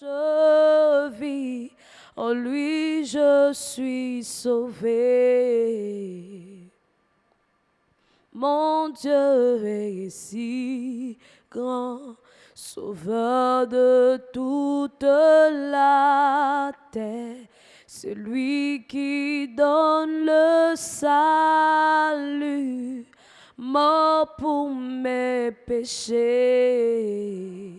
Je vis, en lui je suis sauvé. Mon Dieu est si grand, sauveur de toute la terre. C'est lui qui donne le salut, mort pour mes péchés.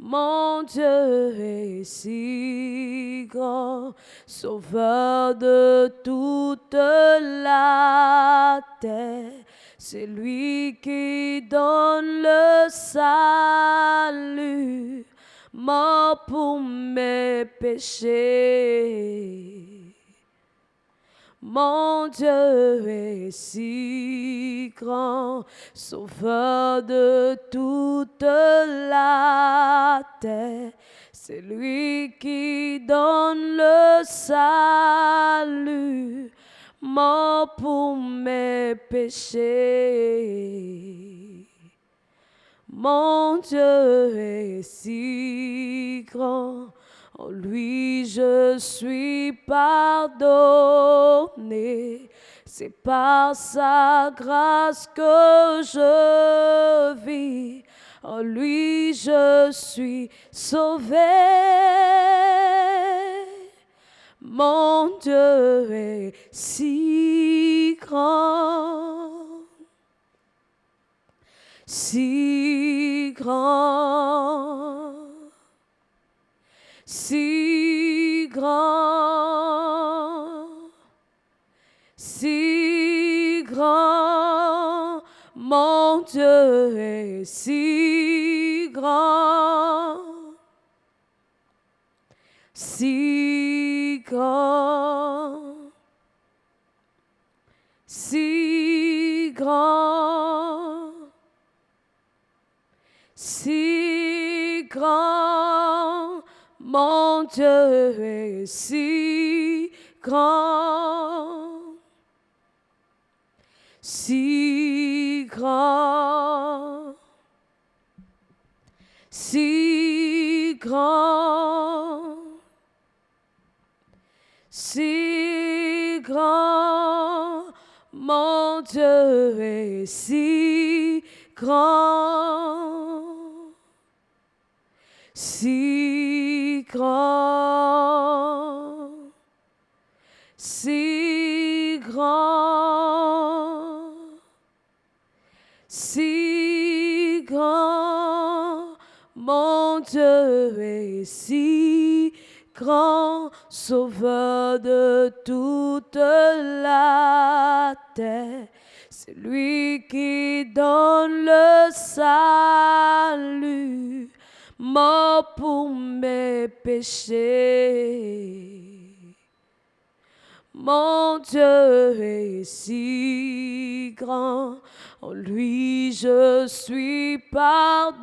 Mon Dieu est si grand, sauveur de toute la terre. C'est lui qui donne le salut, mort pour mes péchés. Mon Dieu est si grand, sauveur de toute la terre. C'est lui qui donne le salut, mort pour mes péchés. Mon Dieu est si grand, en lui je suis pardonné. C'est par sa grâce que je vis, en lui je suis sauvé. Mon Dieu est si grand, si grand, si grand, si grand. Mon Dieu est si grand, si grand, si grand, si grand. Mon Dieu est si grand, si grand, si grand, si grand. Mon Dieu est si grand, si grand, si grand, si grand. Mon Dieu est si grand, sauveur de toute la terre. C'est lui qui donne le salut, mort pour mes péchés. Mon Dieu est si grand, en lui je suis pardonné.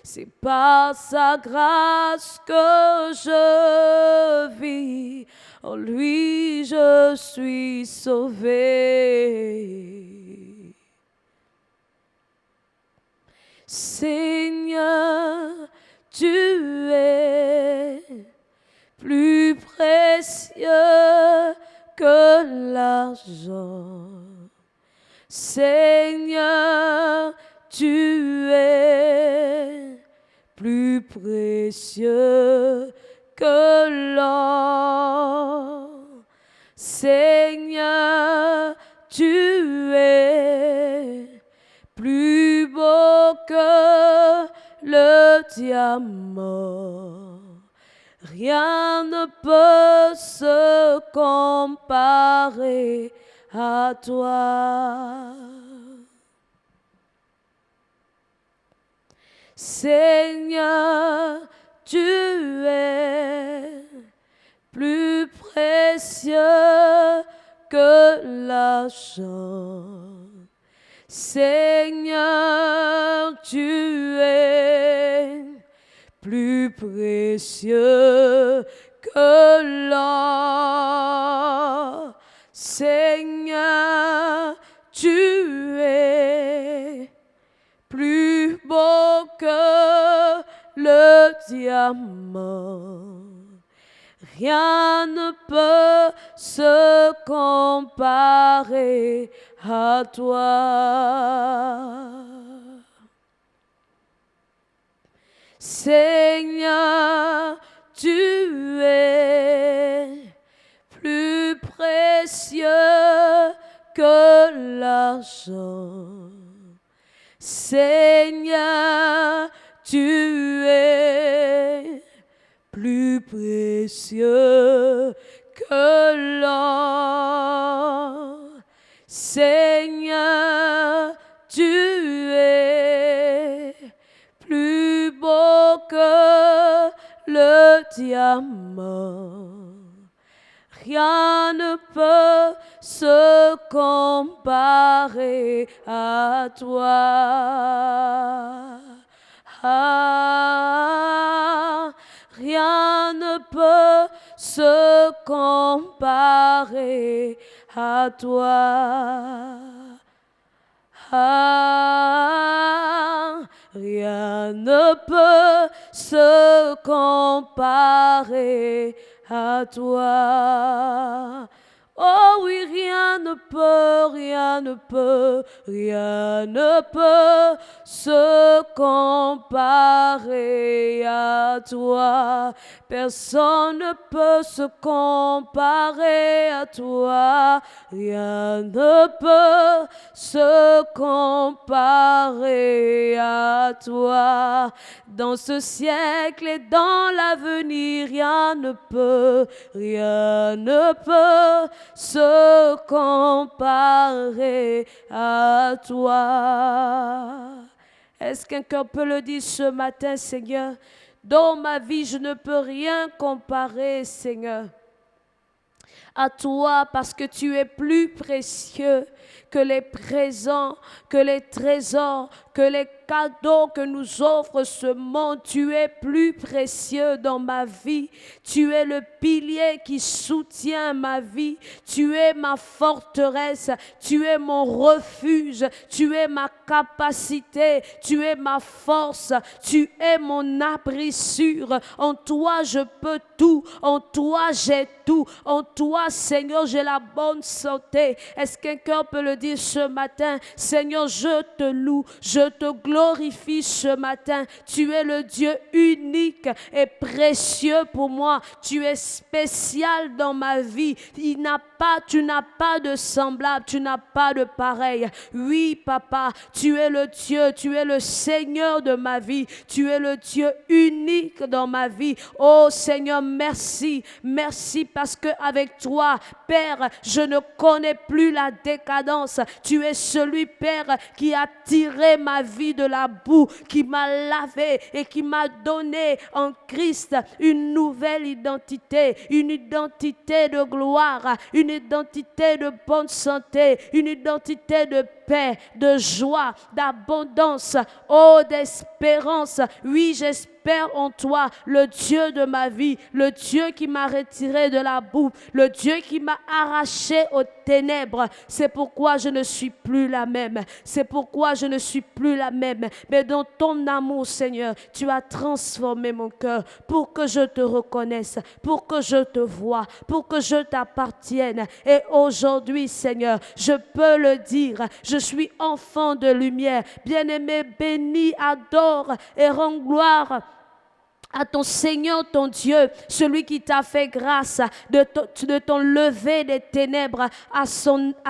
C'est par sa grâce que je vis, en lui je suis sauvé. Seigneur, tu es plus précieux que l'argent. Seigneur, tu es plus précieux que l'or. Seigneur, tu es plus beau que le diamant. Rien ne peut se comparer à toi. Seigneur, tu es plus précieux que l'argent. Seigneur, tu es plus précieux que l'or. Seigneur, tu es plus beau que le diamant. Rien ne peut se comparer à toi. Seigneur, tu es plus précieux que l'argent. Seigneur, tu es plus précieux que l'or. Seigneur, tu es plus beau que le diamant. Rien ne peut se comparer à toi. Ah, rien ne peut se comparer à toi. Ah, rien ne peut se comparer à toi. Oh oui, rien ne peut, rien ne peut, rien ne peut se comparer à toi. Personne ne peut se comparer à toi. Rien ne peut se comparer à toi. Dans ce siècle et dans l'avenir, rien ne peut se comparer à toi. Est-ce qu'un cœur peut le dire ce matin, Seigneur? Dans ma vie, je ne peux rien comparer, Seigneur, à toi, parce que tu es plus précieux que les présents, que les trésors, que les cadeaux que nous offre ce monde. Tu es plus précieux dans ma vie. Tu es le pilier qui soutient ma vie. Tu es ma forteresse. Tu es mon refuge. Tu es ma capacité. Tu es ma force. Tu es mon abri sûr. En toi, je peux tout. En toi, j'ai tout. En toi, Seigneur, j'ai la bonne santé. Est-ce qu'un cœur peut le dire ce matin? Seigneur, je te loue, je te glorifie ce matin. Tu es le Dieu unique et précieux pour moi. Tu es spécial dans ma vie. Tu n'as pas de semblable, tu n'as pas de pareil. Oui, Papa, tu es le Dieu, tu es le Seigneur de ma vie. Tu es le Dieu unique dans ma vie. Oh Seigneur, merci. Merci parce qu'avec toi, Père, je ne connais plus la décadence. Tu es celui, Père, qui a tiré ma vie de la boue, qui m'a lavé et qui m'a donné en Christ une nouvelle identité, une identité de gloire, une identité de bonne santé, une identité de paix, de joie, d'abondance, oh, d'espérance. Oui, j'espère en toi, le Dieu de ma vie, le Dieu qui m'a retiré de la boue, le Dieu qui m'a arraché aux ténèbres. C'est pourquoi je ne suis plus la même. C'est pourquoi je ne suis plus la même. Mais dans ton amour, Seigneur, tu as transformé mon cœur pour que je te reconnaisse, pour que je te voie, pour que je t'appartienne. Et aujourd'hui, Seigneur, je peux le dire, je suis enfant de lumière. Bien-aimé, bénis, adore et rends gloire à ton Seigneur, ton Dieu, celui qui t'a fait grâce de t'enlever des ténèbres à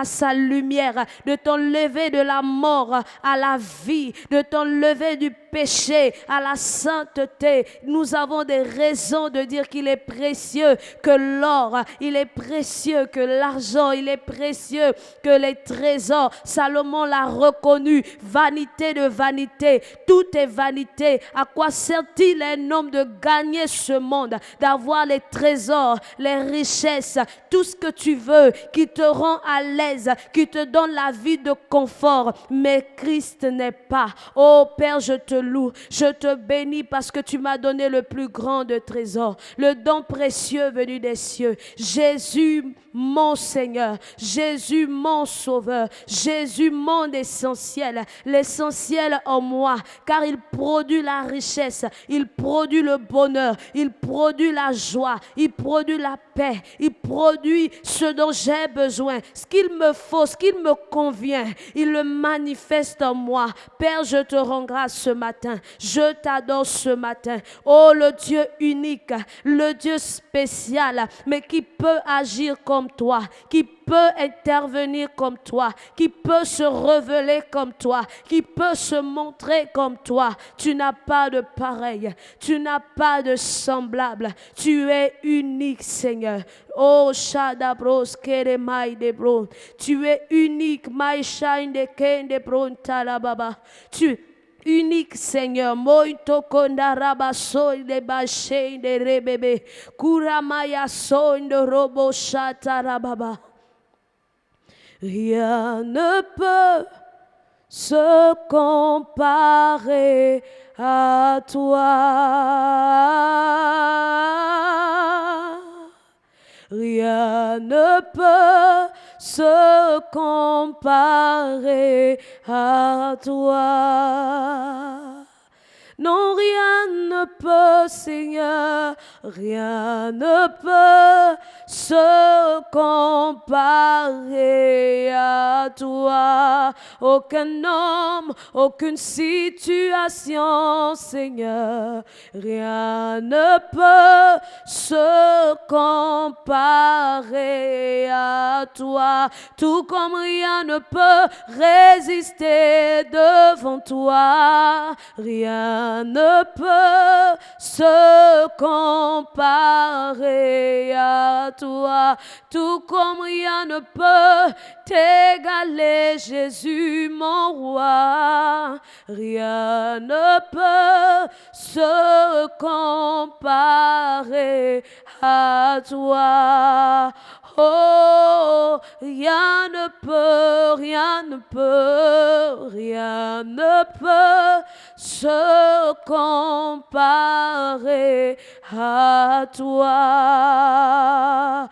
sa lumière, de t'enlever de la mort à la vie, de t'enlever du péché à la sainteté. Nous avons des raisons de dire qu'il est précieux que l'or, il est précieux que l'argent, il est précieux que les trésors. Salomon l'a reconnu, vanité de vanité, tout est vanité. À quoi sert-il un homme de gagner ce monde, d'avoir les trésors, les richesses, tout ce que tu veux, qui te rend à l'aise, qui te donne la vie de confort, mais Christ n'est pas. Oh Père, je te loue, je te bénis parce que tu m'as donné le plus grand de trésors, le don précieux venu des cieux. Jésus, mon Seigneur, Jésus, mon Sauveur, Jésus, mon essentiel, l'essentiel en moi, car il produit la richesse, il produit le bonheur, il produit la joie, il produit la paix, il produit ce dont j'ai besoin, ce qu'il me faut, ce qu'il me convient, il le manifeste en moi. Père, je te rends grâce ce matin, je t'adore ce matin. Oh, le Dieu unique, le Dieu spécial, mais qui peut agir comme toi, qui peut intervenir comme toi, qui peut se révéler comme toi, qui peut se montrer comme toi. Tu n'as pas de pareil, tu n'as pas de semblable, tu es unique, Seigneur. Oh, Shadabros, Keremai de Bron, tu es unique, My Shine de Ken de Bron Talababa. Tu es unique, Seigneur. Moito kondaraba soy de bache de rebebe. Kuramaya soy de robo shatarababa. Rien ne peut se comparer à toi. Rien ne peut se comparer à toi. Non, rien ne peut, Seigneur, rien ne peut se comparer à toi. Aucun homme, aucune situation, Seigneur, rien ne peut se comparer à toi. Tout comme rien ne peut résister devant toi, rien ne peut se comparer à toi, tout comme rien ne peut t'égaler, Jésus mon roi. Rien ne peut se comparer à toi. Oh, rien ne peut, rien ne peut, rien ne peut se comparer à toi.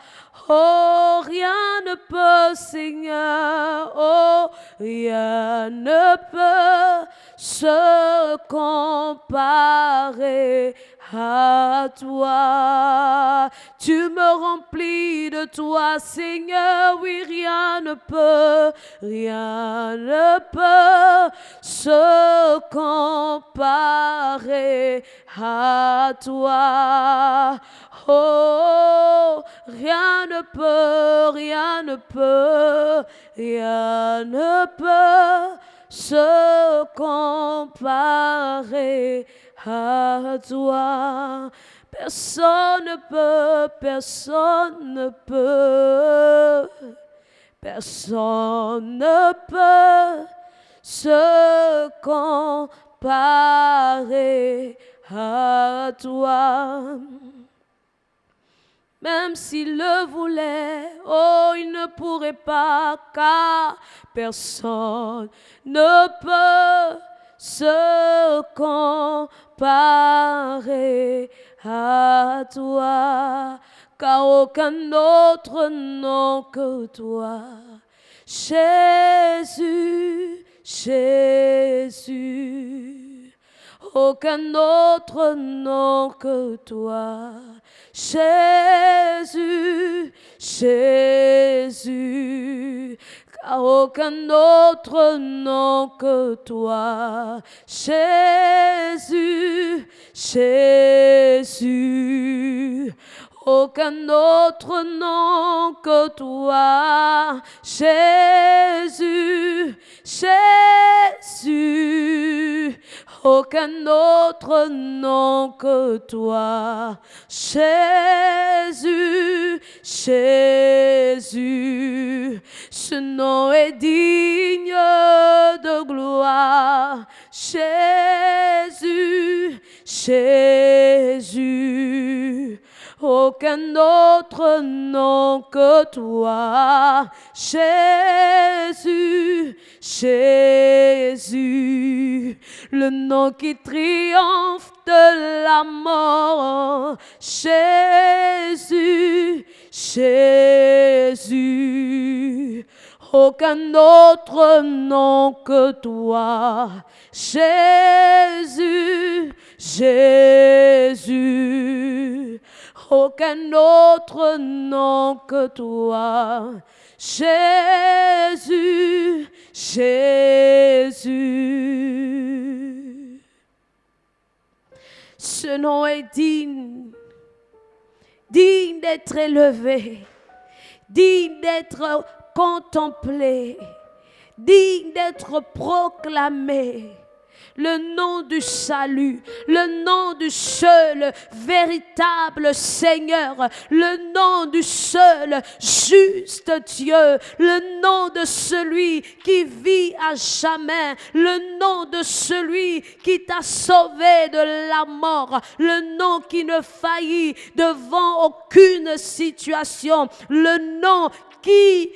Oh, rien ne peut, Seigneur, oh, rien ne peut se comparer à toi. Tu me remplis de toi, Seigneur, oui, rien ne peut se comparer à toi. Oh, rien ne peut se comparer à toi. Personne ne peut, personne ne peut se comparer à toi. Même s'il le voulait, oh, il ne pourrait pas, car personne ne peut se comparer à toi, car aucun autre nom que toi. Jésus, Jésus, aucun autre nom que toi. Jésus, Jésus, car aucun autre nom que toi. Jésus, Jésus, aucun autre nom que toi. Jésus, Jésus, aucun autre nom que toi. Jésus, Jésus, ce nom est digne de gloire. Jésus, Jésus, aucun aucun autre nom que toi, Jésus, Jésus, le nom qui triomphe de la mort, Jésus, Jésus, aucun autre nom que toi, Jésus, Jésus, aucun autre nom que toi, Jésus, Jésus. Ce nom est digne, digne d'être élevé, digne d'être contemplé, digne d'être proclamé. Le nom du salut, le nom du seul véritable Seigneur, le nom du seul juste Dieu, le nom de celui qui vit à jamais, le nom de celui qui t'a sauvé de la mort, le nom qui ne faillit devant aucune situation, le nom qui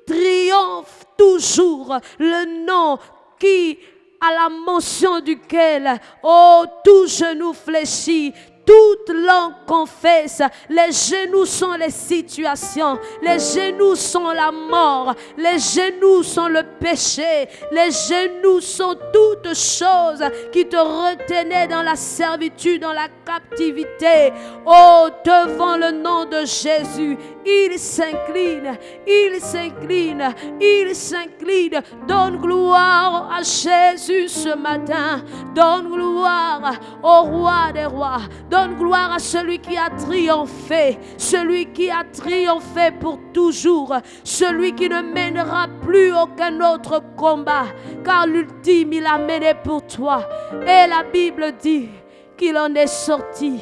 triomphe toujours, le nom qui, à la mention duquel, oh, tout genou fléchit, toute langue confesse. Les genoux sont les situations, les genoux sont la mort, les genoux sont le péché, les genoux sont toutes choses qui te retenaient dans la servitude, dans la captivité. Oh, devant le nom de Jésus, il s'incline, il s'incline, il s'incline. Donne gloire à Jésus ce matin, donne gloire au roi des rois. Donne gloire à celui qui a triomphé, celui qui a triomphé pour toujours, celui qui ne mènera plus aucun autre combat, car l'ultime il a mené pour toi. Et la Bible dit qu'il en est sorti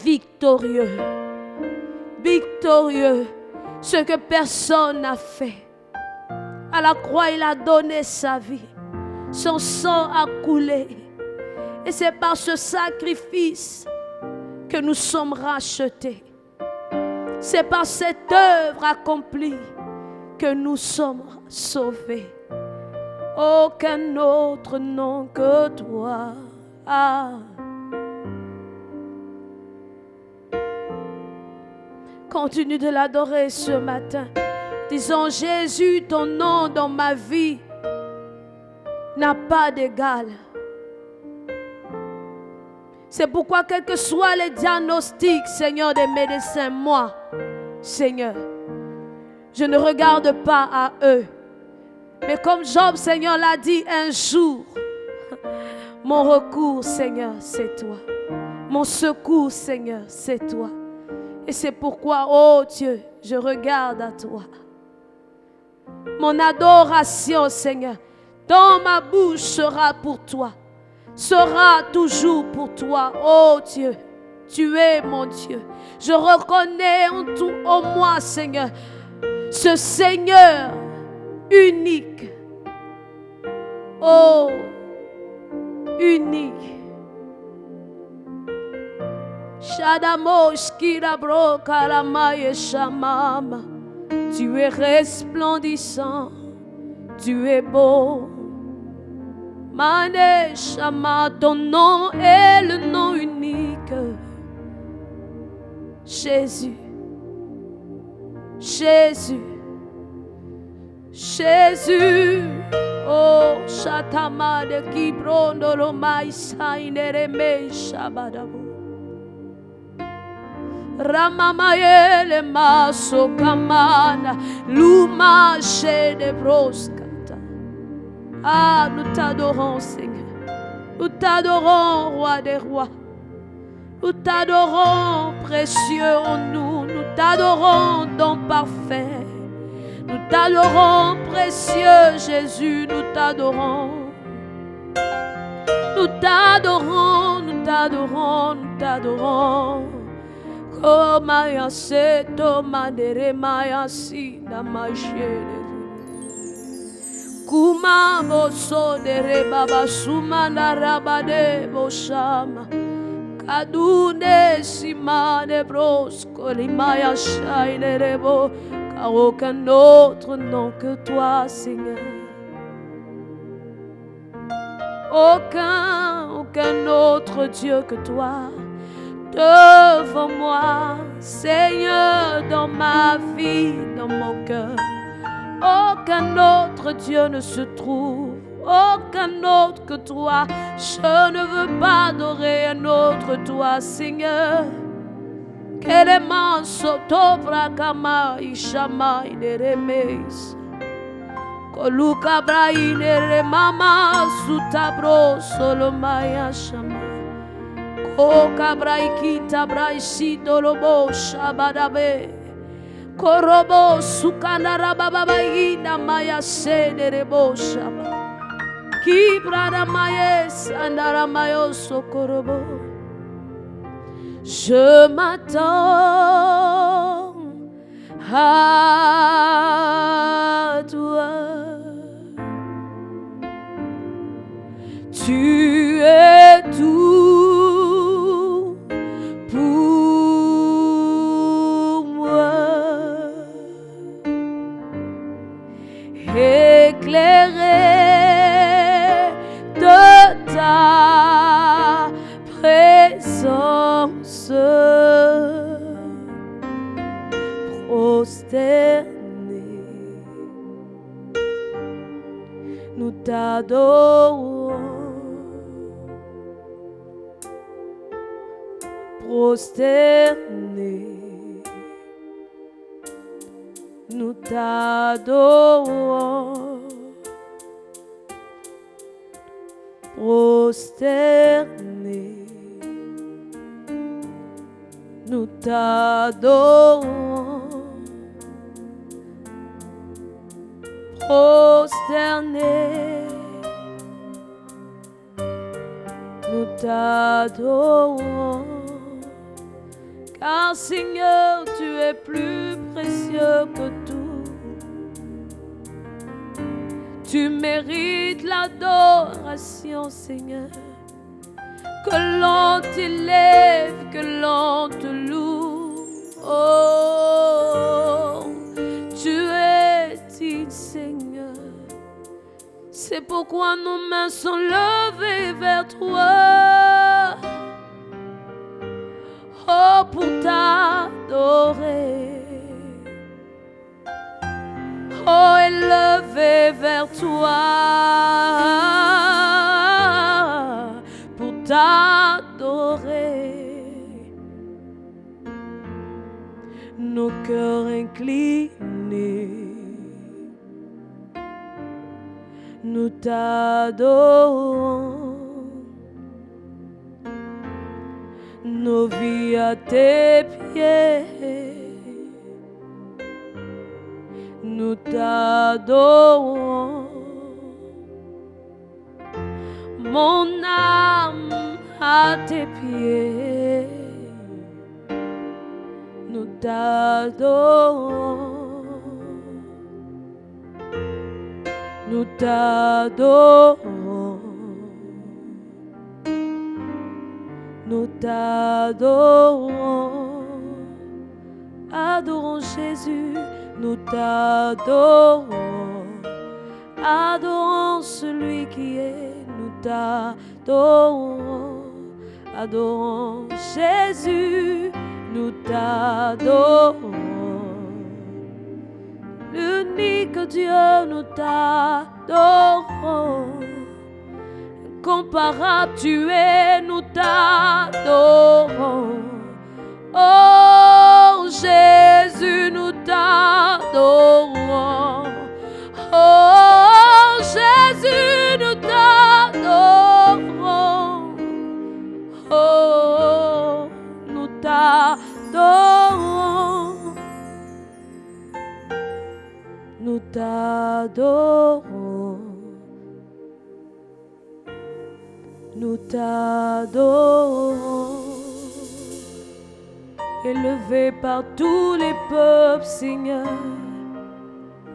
victorieux, victorieux, ce que personne n'a fait. À la croix il a donné sa vie, son sang a coulé. Et c'est par ce sacrifice que nous sommes rachetés. C'est par cette œuvre accomplie que nous sommes sauvés. Aucun autre nom que toi. Ah. Continue de l'adorer ce matin. Disons, Jésus, ton nom dans ma vie n'a pas d'égal. C'est pourquoi, quels que soient les diagnostics, Seigneur des médecins, moi, Seigneur, je ne regarde pas à eux. Mais comme Job, Seigneur, l'a dit un jour, mon recours, Seigneur, c'est toi. Mon secours, Seigneur, c'est toi. Et c'est pourquoi, oh Dieu, je regarde à toi. Mon adoration, Seigneur, dans ma bouche sera pour toi. Sera toujours pour toi, oh Dieu, tu es mon Dieu. Je reconnais en moi, Seigneur, ce Seigneur unique, oh, unique. Shadamosh kirabro karamaye shamama, tu es resplendissant, tu es beau. Mane Shama, ton nom est le nom unique. Jésus, Jésus, Jésus. Oh, Shatama de Kibrondo Lomai Sainereme Shabadabu. Ramamaele Maso Kamana, Luma de Broska. Ah, nous t'adorons, Seigneur. Nous t'adorons, Roi des rois. Nous t'adorons, précieux en nous. Nous t'adorons, don parfait. Nous t'adorons, précieux Jésus. Nous t'adorons. Nous t'adorons, nous t'adorons, nous t'adorons. Oh, Maya, c'est ton madere, Maya, si, la magie. Kuma boso de rebaba sumana rabade boshama Adune simane brosco limaya shaine rebo, car aucun autre nom que toi, Seigneur. Aucun autre Dieu que toi. Devant moi, Seigneur, dans ma vie, dans mon cœur, aucun autre Dieu ne se trouve, aucun autre que toi. Je ne veux pas adorer un autre toi, Seigneur. Keleman soto brakama ishama ineremes, koluka bra ineremama sutabro solomaya shama. O kabraikita braishito lobo shabadabe, korobo sukanara bababaina maya senerebo shaba, kibrada mayes andara mayo sokorobo. Je m'attends à toi. Tu es tout pour moi, éclairé de ta présence, prosterné, nous t'adorons. Prosterné, nous t'adorons. Prosterné, nous t'adorons. Prosterné, nous t'adorons. Car Seigneur, tu es plus précieux que tout. Tu mérites l'adoration, Seigneur. Que l'on t'élève, que l'on te loue. Oh, tu es digne, Seigneur. C'est pourquoi nos mains sont levées vers toi. Oh, pour t'adorer. Oh, élevé vers toi. Pour t'adorer. Nos cœurs inclinés. Nous t'adorons. Nos vies à tes pieds, nous t'adorons. Mon âme à tes pieds, nous t'adorons. Nous t'adorons. Nous t'adorons. Adorons Jésus, nous t'adorons. Adorons celui qui est, nous t'adorons. Adorons Jésus, nous t'adorons. L'unique Dieu, nous t'adorons. Incomparable tu es, nous t'adorons. Oh Jésus, nous t'adorons. Oh Jésus, nous t'adorons. Oh, nous t'adorons. Nous t'adorons. Nous t'adorons. Élevé par tous les peuples, Seigneur,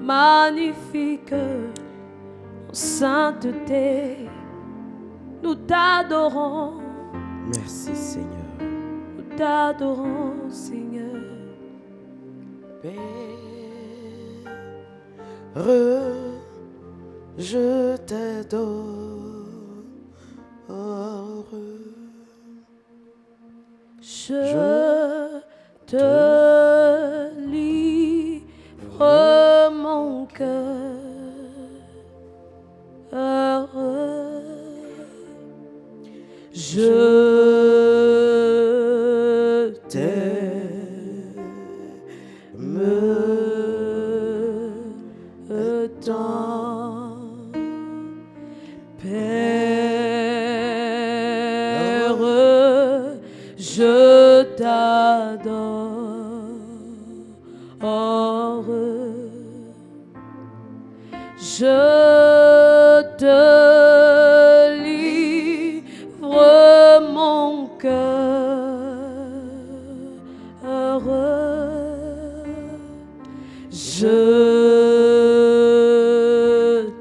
magnifique en sainteté, nous t'adorons. Merci Seigneur. Nous t'adorons, Seigneur. Père, je t'adore. Je te livre mon cœur. Je t'aime tant, Père, je t'adore. Je te livre mon cœur. Je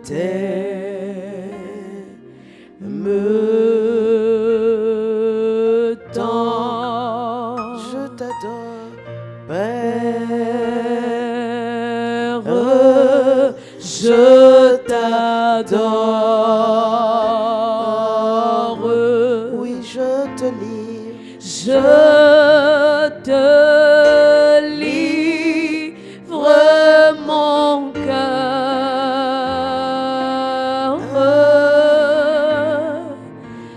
t'aime tant. Je t'adore. Père, je t'adore. Oui, je te livre. Je te livre mon cœur.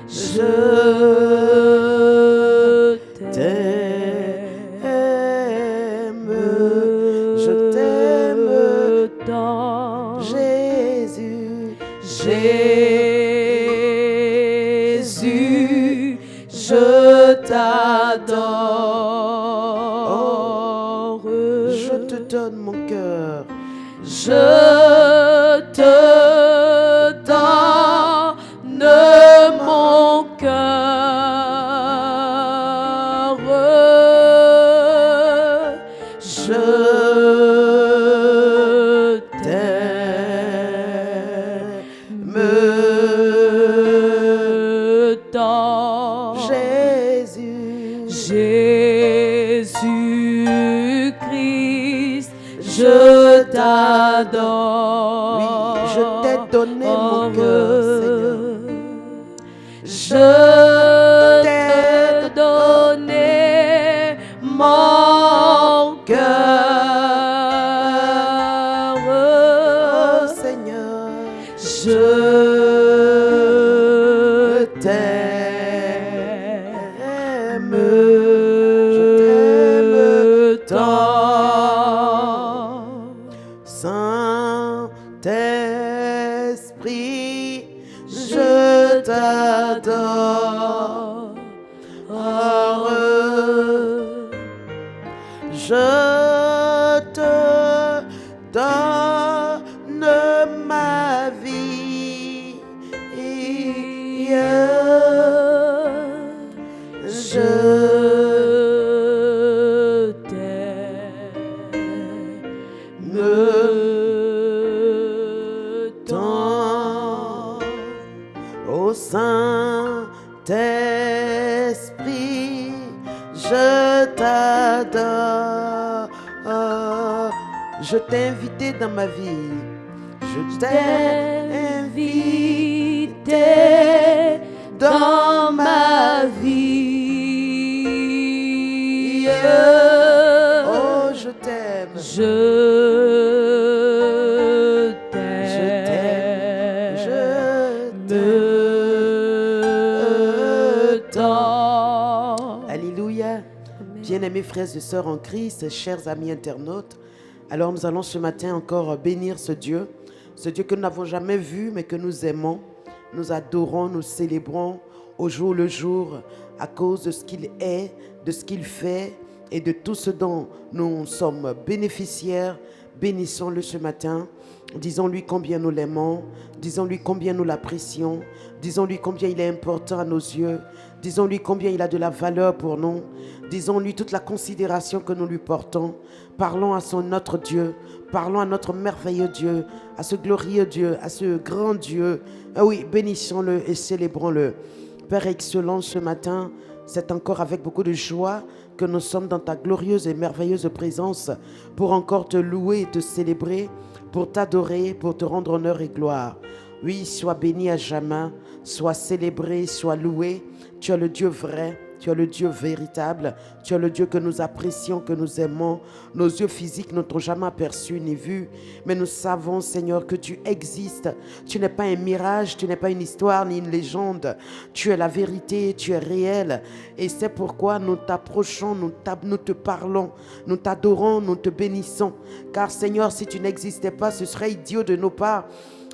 Je t'aime. Je t'aime tant. Jésus. Jésus, je t'adore. Je te donne mon cœur. Je te donne mon cœur. Je t'aime tant. Jésus. Jésus-Christ, je t'adore. Oui, je t'ai donné mon cœur, Seigneur. Je t'ai donné mon cœur. Oh Seigneur. Je t'aime. Je t'aime tant. Saint-Esprit, je t'adore. Je te donne ma vie. Je t'aime tant. Ô Saint-Esprit, je t'adore. Je t'ai invité dans ma vie. Je t'ai invité dans ma vie. Oh, je t'aime. Je t'aime tant. Alléluia. Bien-aimés frères et sœurs en Christ, chers amis internautes, alors nous allons ce matin encore bénir ce Dieu que nous n'avons jamais vu mais que nous aimons, nous adorons, nous célébrons au jour le jour à cause de ce qu'il est, de ce qu'il fait et de tout ce dont nous sommes bénéficiaires. Bénissons-le ce matin. Disons-lui combien nous l'aimons, disons-lui combien nous l'apprécions, disons-lui combien il est important à nos yeux, disons-lui combien il a de la valeur pour nous, disons-lui toute la considération que nous lui portons. Parlons à notre Dieu, parlons à notre merveilleux Dieu, à ce glorieux Dieu, à ce grand Dieu. Ah oui, bénissons-le et célébrons-le. Père excellent, ce matin, c'est encore avec beaucoup de joie que nous sommes dans ta glorieuse et merveilleuse présence pour encore te louer et te célébrer, pour t'adorer, pour te rendre honneur et gloire. Oui, sois béni à jamais, sois célébré, sois loué. Tu es le Dieu vrai, tu es le Dieu véritable, tu es le Dieu que nous apprécions, que nous aimons. Nos yeux physiques ne t'ont jamais aperçu ni vu, mais nous savons, Seigneur, que tu existes. Tu n'es pas un mirage, tu n'es pas une histoire ni une légende. Tu es la vérité, tu es réel. Et c'est pourquoi nous t'approchons, nous te parlons, nous t'adorons, nous te bénissons. Car Seigneur, si tu n'existais pas, ce serait idiot de nos parts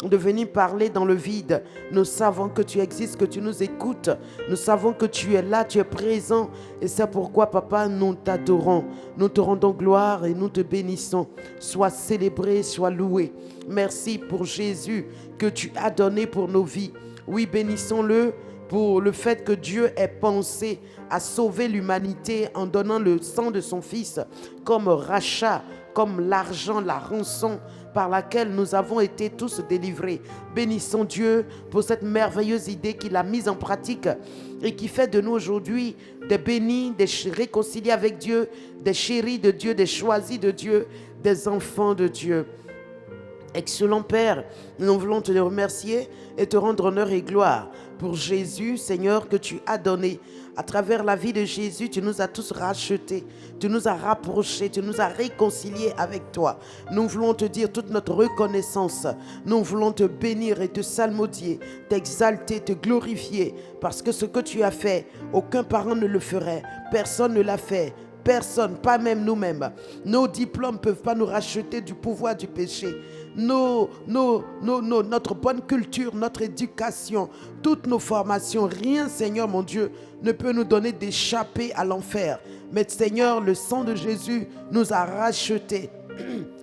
de venir parler dans le vide. Nous savons que tu existes, que tu nous écoutes. Nous savons que tu es là, tu es présent. Et c'est pourquoi, Papa, nous t'adorons. Nous te rendons gloire et nous te bénissons. Sois célébré, sois loué. Merci pour Jésus que tu as donné pour nos vies. Oui, bénissons-le pour le fait que Dieu ait pensé à sauver l'humanité en donnant le sang de son Fils comme rachat, comme l'argent, la rançon par laquelle nous avons été tous délivrés. Bénissons Dieu pour cette merveilleuse idée qu'il a mise en pratique et qui fait de nous aujourd'hui des bénis, des réconciliés avec Dieu, des chéris de Dieu, des choisis de Dieu, des enfants de Dieu. Excellent Père, nous voulons te remercier et te rendre honneur et gloire pour Jésus, Seigneur, que tu as donné. À travers la vie de Jésus, tu nous as tous rachetés, tu nous as rapprochés, tu nous as réconciliés avec toi. Nous voulons te dire toute notre reconnaissance. Nous voulons te bénir et te psalmodier, t'exalter, te glorifier, parce que ce que tu as fait, aucun parent ne le ferait, personne ne l'a fait. Personne, pas même nous-mêmes. Nos diplômes ne peuvent pas nous racheter du pouvoir du péché. Notre bonne culture, notre éducation, toutes nos formations, rien, Seigneur mon Dieu, ne peut nous donner d'échapper à l'enfer. Mais Seigneur, le sang de Jésus nous a rachetés.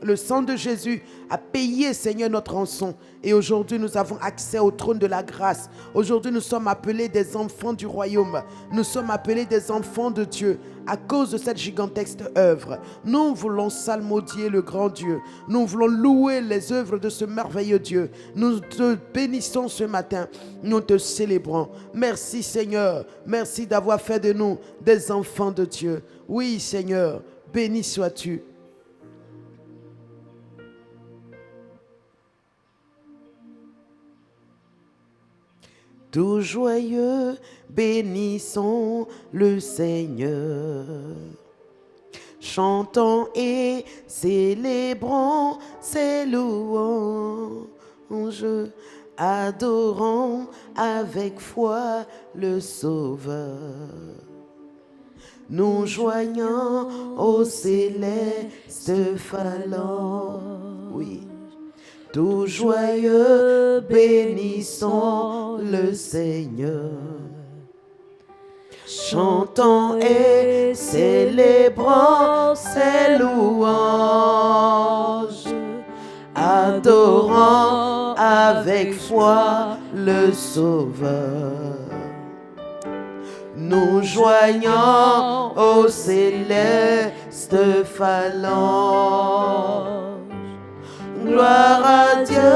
Le sang de Jésus a payé, Seigneur, notre rançon. Et aujourd'hui, nous avons accès au trône de la grâce. Aujourd'hui, nous sommes appelés des enfants du royaume. Nous sommes appelés des enfants de Dieu à cause de cette gigantesque œuvre. Nous voulons psalmodier le grand Dieu. Nous voulons louer les œuvres de ce merveilleux Dieu. Nous te bénissons ce matin. Nous te célébrons. Merci, Seigneur. Merci d'avoir fait de nous des enfants de Dieu. Oui, Seigneur, béni sois-tu. Tout joyeux, bénissons le Seigneur. Chantons et célébrons ses louanges. Adorons avec foi le Sauveur. Nous joignons au céleste phalange. Oui. Tout joyeux, bénissons le Seigneur. Chantons et célébrons ses louanges. Adorons avec foi le Sauveur. Nous joignons au céleste phalange. Gloire à Dieu,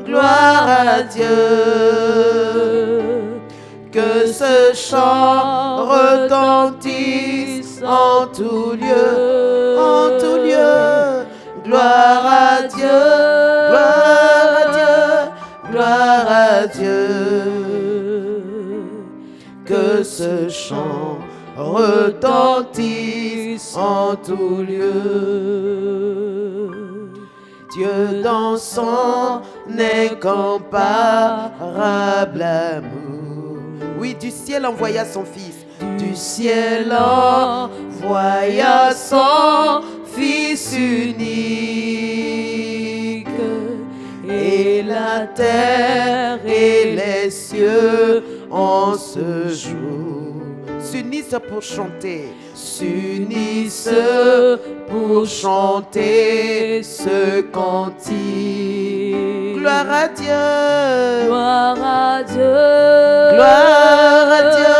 gloire à Dieu, que ce chant retentisse en tout lieu, en tout lieu. Gloire à Dieu, gloire à Dieu, gloire à Dieu, que ce chant retentisse en tout lieu. Dieu dans son incomparable amour. Oui, du ciel envoya son Fils. Du ciel envoya son Fils unique. Et la terre et les cieux en ce jour s'unissent pour chanter, s'unissent pour chanter ce cantique. Gloire à Dieu, gloire à Dieu, gloire à Dieu,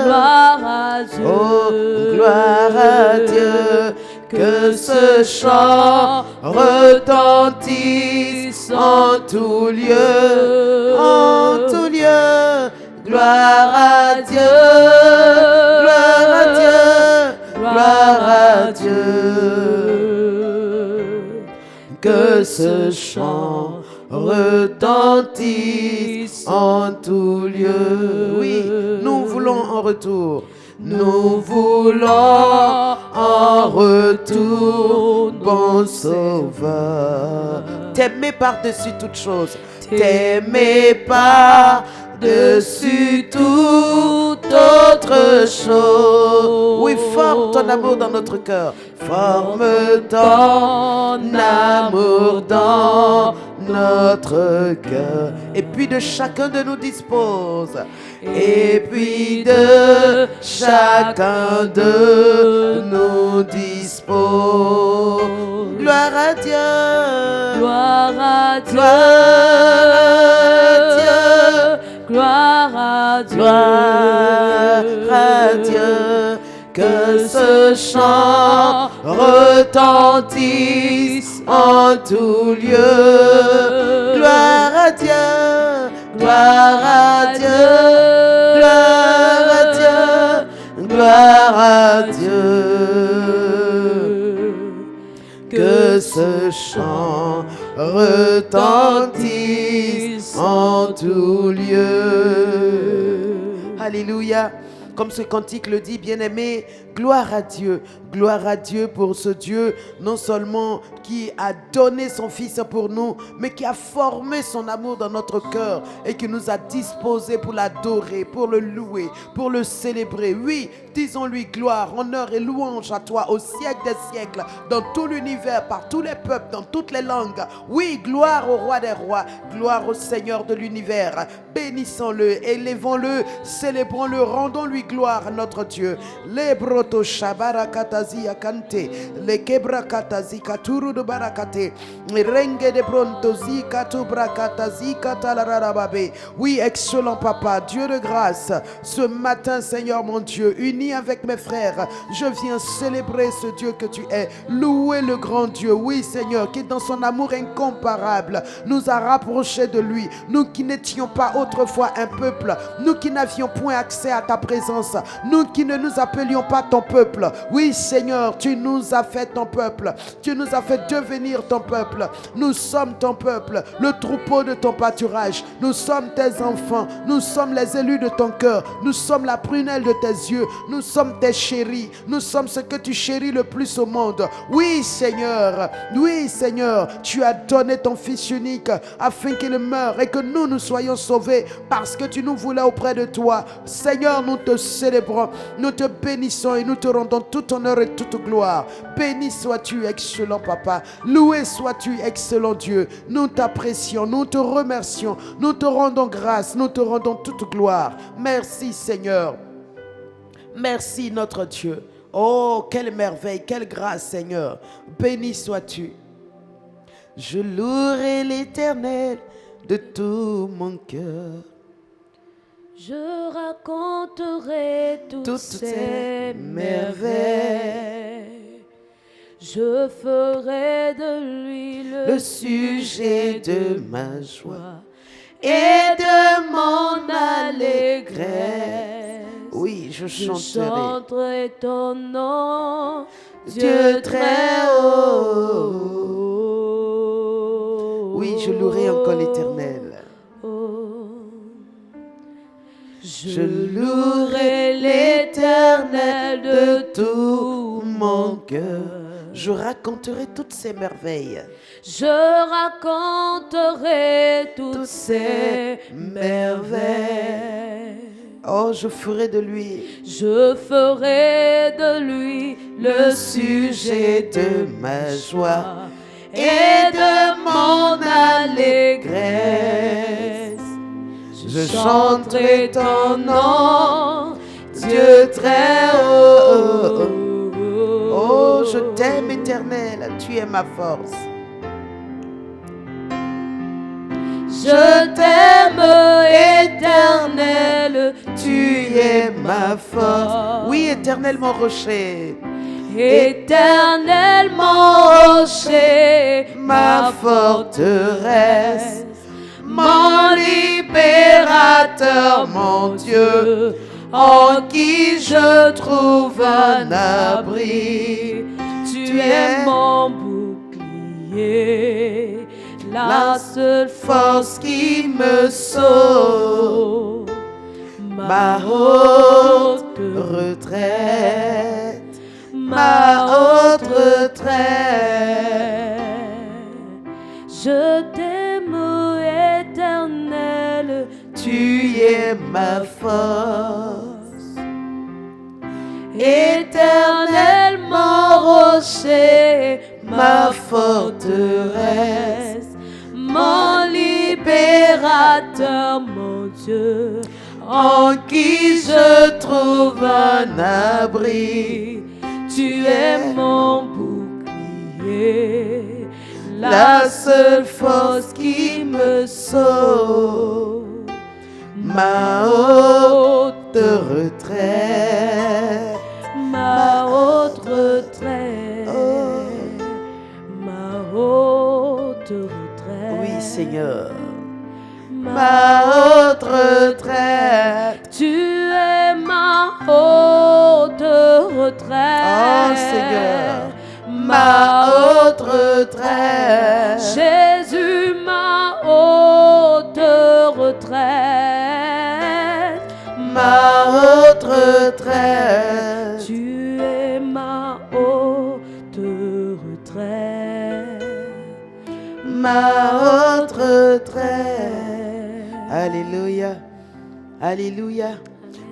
gloire à Dieu, oh, gloire à Dieu, que ce chant retentisse en tout lieu, en tout lieu. gloire à Dieu, gloire à Dieu, gloire à Dieu. Que ce chant retentisse en tout lieu. Oui, nous voulons en retour. Nous voulons en retour, bon Sauveur. T'aimer par-dessus toute chose. T'aimer par-dessus toute autre chose. Oui, forme ton amour dans notre cœur. Forme ton amour dans notre cœur. Et puis de chacun de nous dispose. Et puis de chacun de nous dispose. Gloire à Dieu. Gloire à Dieu. Gloire à Dieu. Gloire à Dieu. Gloire à Dieu. Que ce chant retentisse en tout lieu. Gloire à Dieu. Gloire à Dieu. Gloire à Dieu. Gloire à Dieu. Que ce chant retentisse en tout lieu. Alléluia. Comme ce cantique le dit, bien-aimé, gloire à Dieu pour ce Dieu, non seulement qui a donné son Fils pour nous, mais qui a formé son amour dans notre cœur et qui nous a disposés pour l'adorer, pour le louer, pour le célébrer. Oui, disons-lui gloire, honneur et louange à toi au siècle des siècles, dans tout l'univers, par tous les peuples, dans toutes les langues. Oui, gloire au roi des rois, gloire au Seigneur de l'univers. Bénissons-le, élevons-le, célébrons-le, rendons-lui gloire à notre Dieu. Les broto shabarakatazi akante, les kebrakatazi katuru de barakate, les renge de brontozi katubrakatazi katalararababe. Oui, excellent Papa, Dieu de grâce, ce matin, Seigneur mon Dieu, uni avec mes frères, je viens célébrer ce Dieu que tu es, louer le grand Dieu, oui Seigneur, qui dans son amour incomparable nous a rapprochés de lui, nous qui n'étions pas autrefois un peuple, nous qui n'avions point accès à ta présence, nous qui ne nous appelions pas ton peuple. Oui Seigneur, tu nous as fait ton peuple, tu nous as fait devenir ton peuple, nous sommes ton peuple, le troupeau de ton pâturage, nous sommes tes enfants, nous sommes les élus de ton cœur, nous sommes la prunelle de tes yeux, nous sommes tes chéris, nous sommes ce que tu chéris le plus au monde. Oui Seigneur, tu as donné ton Fils unique afin qu'il meure et que nous soyons sauvés parce que tu nous voulais auprès de toi. Seigneur, nous te célébrons, nous te bénissons et nous te rendons tout honneur et toute gloire. Béni sois-tu, excellent Papa, loué sois-tu, excellent Dieu. Nous t'apprécions, nous te remercions, nous te rendons grâce, nous te rendons toute gloire. Merci Seigneur. Merci notre Dieu. Oh, quelle merveille, quelle grâce Seigneur. Béni sois-tu. Je louerai l'Éternel de tout mon cœur. Je raconterai toutes ces merveilles. Je ferai de lui le sujet de ma joie et de mon allégresse. Oui, je chanterai ton nom, Dieu très haut. Oui, je louerai encore l'Éternel. Je louerai l'Éternel de tout mon cœur. Je raconterai toutes ces merveilles. Je raconterai toutes ces merveilles. Oh, je ferai de lui. Je ferai de lui le sujet de ma joie et de mon allégresse. Je chanterai ton nom, Dieu très haut. Oh, je t'aime éternel, tu es ma force. Je t'aime éternel, tu es ma force. Oui, éternel mon rocher. Éternel mon rocher, ma forteresse. mon libérateur, mon Dieu, en qui je trouve un abri. Tu es mon bouclier, la seule force qui me sauve, ma haute retraite, ma haute retraite. Je t'aime, Éternel, tu es ma force. Éternel, mon rocher, ma forteresse, mon libérateur, mon Dieu, en qui je trouve un abri. Tu es mon bouclier, la seule force qui me sauve, ma haute retraite, ma haute retraite, ma haute retraite. Oui, Seigneur, ma haute retraite. Tu es ma haute retraite. Oh Seigneur, ma haute retraite. Jésus, ma haute retraite. Ma haute retraite. Tu es ma haute retraite. Ma haute retraite. Alléluia. Alléluia.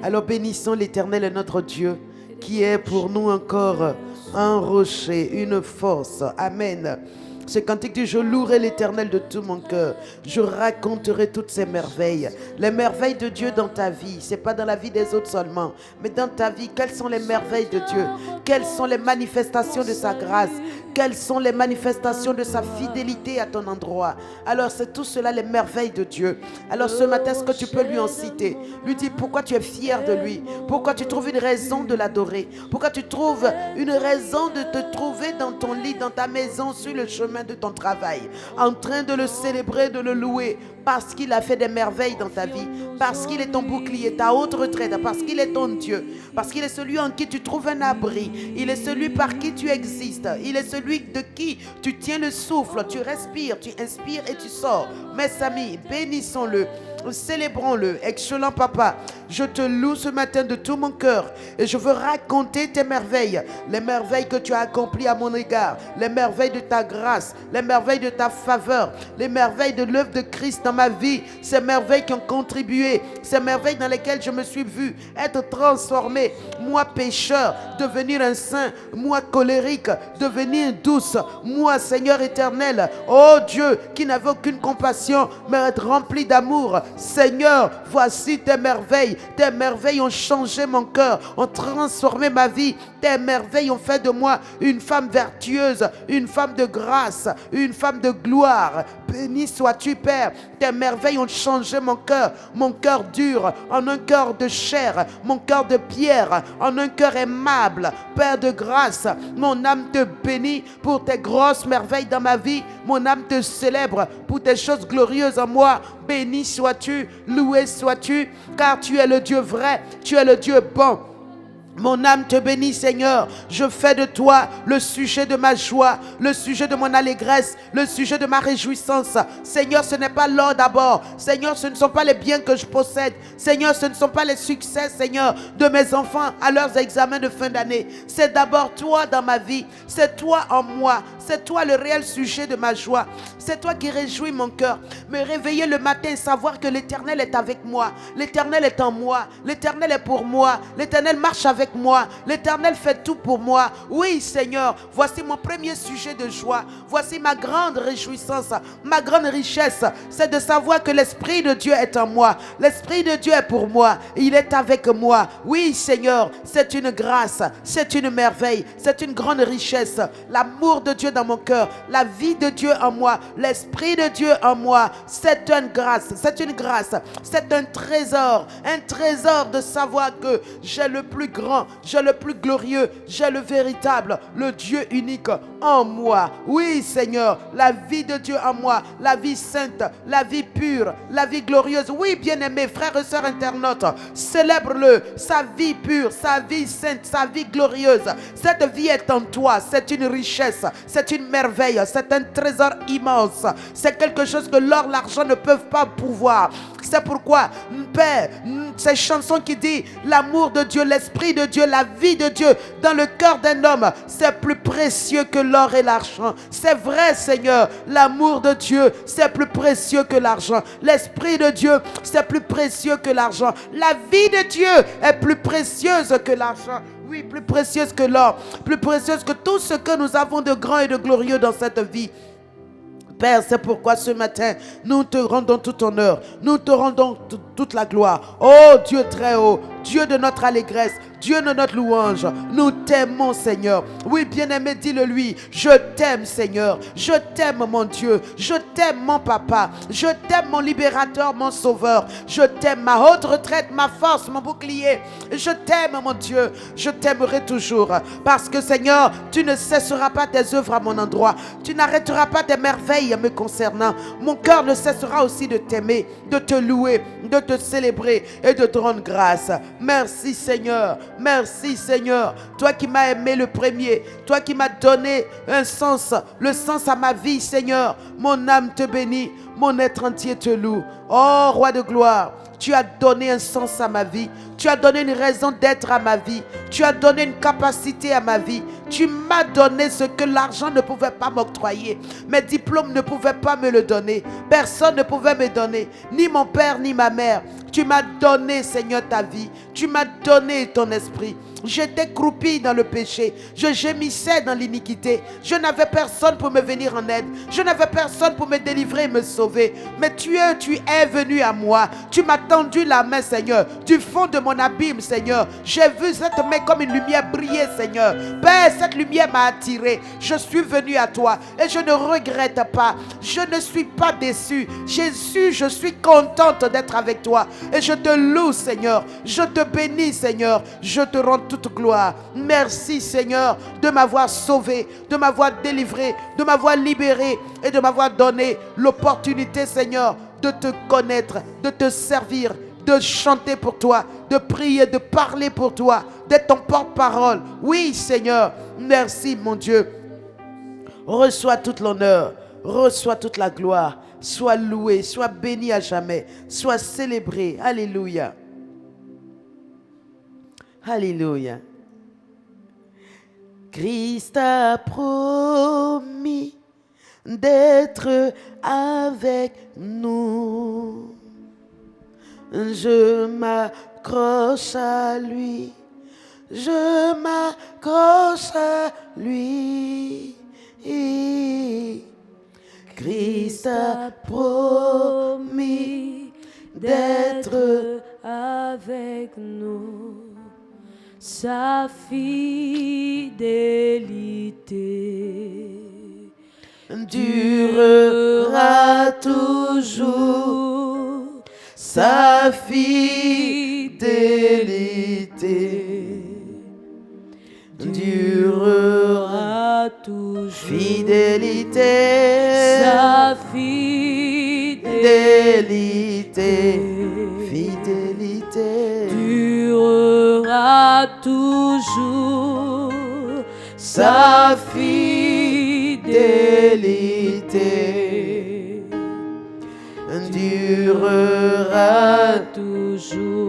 Alors bénissons l'Éternel, notre Dieu, qui est pour nous encore un rocher, une force. Amen. Ce cantique dit: je louerai l'Éternel de tout mon cœur. Je raconterai toutes ses merveilles. Les merveilles de Dieu dans ta vie. Ce n'est pas dans la vie des autres seulement, mais dans ta vie. Quelles sont les merveilles de Dieu? Quelles sont les manifestations de sa grâce? Quelles sont les manifestations de sa fidélité à ton endroit? Alors c'est tout cela, les merveilles de Dieu. Alors ce matin, est-ce que tu peux lui en citer? Lui dire pourquoi tu es fier de lui, pourquoi tu trouves une raison de l'adorer, pourquoi tu trouves une raison de te trouver dans ton lit, dans ta maison, sur le chemin de ton travail, en train de le célébrer, de le louer, parce qu'il a fait des merveilles dans ta vie, parce qu'il est ton bouclier, ta haute retraite, parce qu'il est ton Dieu, parce qu'il est celui en qui tu trouves un abri, il est celui par qui tu existes, il est celui de qui tu tiens le souffle, tu respires, tu inspires et tu sors. Mes amis, bénissons-le, célébrons-le. Excellent Papa, je te loue ce matin de tout mon cœur et je veux raconter tes merveilles, les merveilles que tu as accomplies à mon égard, les merveilles de ta grâce, les merveilles de ta faveur, les merveilles de l'œuvre de Christ dans ma vie, ces merveilles qui ont contribué, ces merveilles dans lesquelles je me suis vu être transformé, moi pécheur, devenir un saint, moi colérique, devenir douce, moi Seigneur éternel, oh Dieu qui n'avait aucune compassion mais être rempli d'amour. Seigneur, voici tes merveilles ont changé mon cœur, ont transformé ma vie, tes merveilles ont fait de moi une femme vertueuse, une femme de grâce, une femme de gloire. Béni sois-tu Père, tes merveilles ont changé mon cœur dur en un cœur de chair, mon cœur de pierre en un cœur aimable. Père de grâce, mon âme te bénit pour tes grosses merveilles dans ma vie, mon âme te célèbre pour tes choses glorieuses en moi. Béni sois-tu, loué sois-tu, car tu es le Dieu vrai, tu es le Dieu bon. Mon âme te bénit Seigneur, je fais de toi le sujet de ma joie, le sujet de mon allégresse, le sujet de ma réjouissance. Seigneur, ce n'est pas l'or d'abord, Seigneur, ce ne sont pas les biens que je possède, Seigneur, ce ne sont pas les succès, Seigneur, de mes enfants à leurs examens de fin d'année. C'est d'abord toi dans ma vie, c'est toi en moi, c'est toi le réel sujet de ma joie, c'est toi qui réjouis mon cœur. Me réveiller le matin et savoir que l'Éternel est avec moi, l'Éternel est en moi, l'Éternel est pour moi, l'Éternel marche avec moi, l'Éternel fait tout pour moi. Oui Seigneur, voici mon premier sujet de joie, voici ma grande réjouissance, ma grande richesse, c'est de savoir que l'Esprit de Dieu est en moi, l'Esprit de Dieu est pour moi, il est avec moi. Oui Seigneur, c'est une grâce, c'est une merveille, c'est une grande richesse, l'amour de Dieu dans mon cœur, la vie de Dieu en moi, l'Esprit de Dieu en moi, c'est une grâce, c'est un trésor de savoir que j'ai le plus grand, j'ai le plus glorieux, j'ai le véritable, le Dieu unique en moi. Oui, Seigneur, la vie de Dieu en moi, la vie sainte, la vie pure, la vie glorieuse. Oui, bien-aimés, frères et sœurs internautes, célèbre-le, sa vie pure, sa vie sainte, sa vie glorieuse. Cette vie est en toi, c'est une richesse, c'est une merveille, c'est un trésor immense. C'est quelque chose que l'or, l'argent ne peuvent pas pouvoir. C'est pourquoi, Père, ces chansons qui disent l'amour de Dieu, l'esprit de Dieu, la vie de Dieu dans le cœur d'un homme, c'est plus précieux que l'or et l'argent. C'est vrai, Seigneur, l'amour de Dieu, c'est plus précieux que l'argent. L'esprit de Dieu, c'est plus précieux que l'argent. La vie de Dieu est plus précieuse que l'argent. Oui, plus précieuse que l'or, plus précieuse que tout ce que nous avons de grand et de glorieux dans cette vie. Père, c'est pourquoi ce matin, nous te rendons tout honneur, nous te rendons toute la gloire. Oh Dieu très haut, Dieu de notre allégresse, Dieu de notre louange, nous t'aimons, Seigneur. Oui, bien-aimé, dis-le lui. Je t'aime, Seigneur. Je t'aime, mon Dieu. Je t'aime, mon papa. Je t'aime, mon libérateur, mon sauveur. Je t'aime, ma haute retraite, ma force, mon bouclier. Je t'aime, mon Dieu. Je t'aimerai toujours. Parce que, Seigneur, tu ne cesseras pas tes œuvres à mon endroit. Tu n'arrêteras pas tes merveilles me concernant. Mon cœur ne cessera aussi de t'aimer, de te louer, de te célébrer et de te rendre grâce. Merci, Seigneur. Merci, Seigneur. Toi qui m'as aimé le premier, toi qui m'as donné un sens, le sens à ma vie, Seigneur. Mon âme te bénit, mon être entier te loue. Oh, Roi de gloire, tu as donné un sens à ma vie. Tu as donné une raison d'être à ma vie. Tu as donné une capacité à ma vie. Tu m'as donné ce que l'argent ne pouvait pas m'octroyer. Mes diplômes ne pouvaient pas me le donner. Personne ne pouvait me donner. Ni mon père, ni ma mère. Tu m'as donné, Seigneur, ta vie. Tu m'as donné ton esprit. J'étais croupi dans le péché. Je gémissais dans l'iniquité. Je n'avais personne pour me venir en aide. Je n'avais personne pour me délivrer et me sauver. Mais tu es venu à moi. Tu m'as tendu la main, Seigneur. Du fond de mon abîme, Seigneur. J'ai vu cette main comme une lumière briller, Seigneur. Père, cette lumière m'a attiré. Je suis venu à toi et je ne regrette pas. Je ne suis pas déçu. Jésus, je suis contente d'être avec toi. Et je te loue, Seigneur. Je te bénis, Seigneur. Je te rends toute gloire. Merci, Seigneur, de m'avoir sauvé, de m'avoir délivré, de m'avoir libéré et de m'avoir donné l'opportunité, Seigneur, de te connaître, de te servir, de chanter pour toi, de prier, de parler pour toi, d'être ton porte-parole. Oui, Seigneur, merci, mon Dieu. Reçois toute l'honneur, reçois toute la gloire. Sois loué, sois béni à jamais, sois célébré. Alléluia. Alléluia. Christ a promis d'être avec nous. Je m'accroche à lui. Je m'accroche à lui. Christ a promis d'être avec nous. Sa fidélité durera toujours. Sa fidélité durera toujours. Fidélité, sa fidélité, fidélité durera toujours. Sa fidélité durera toujours.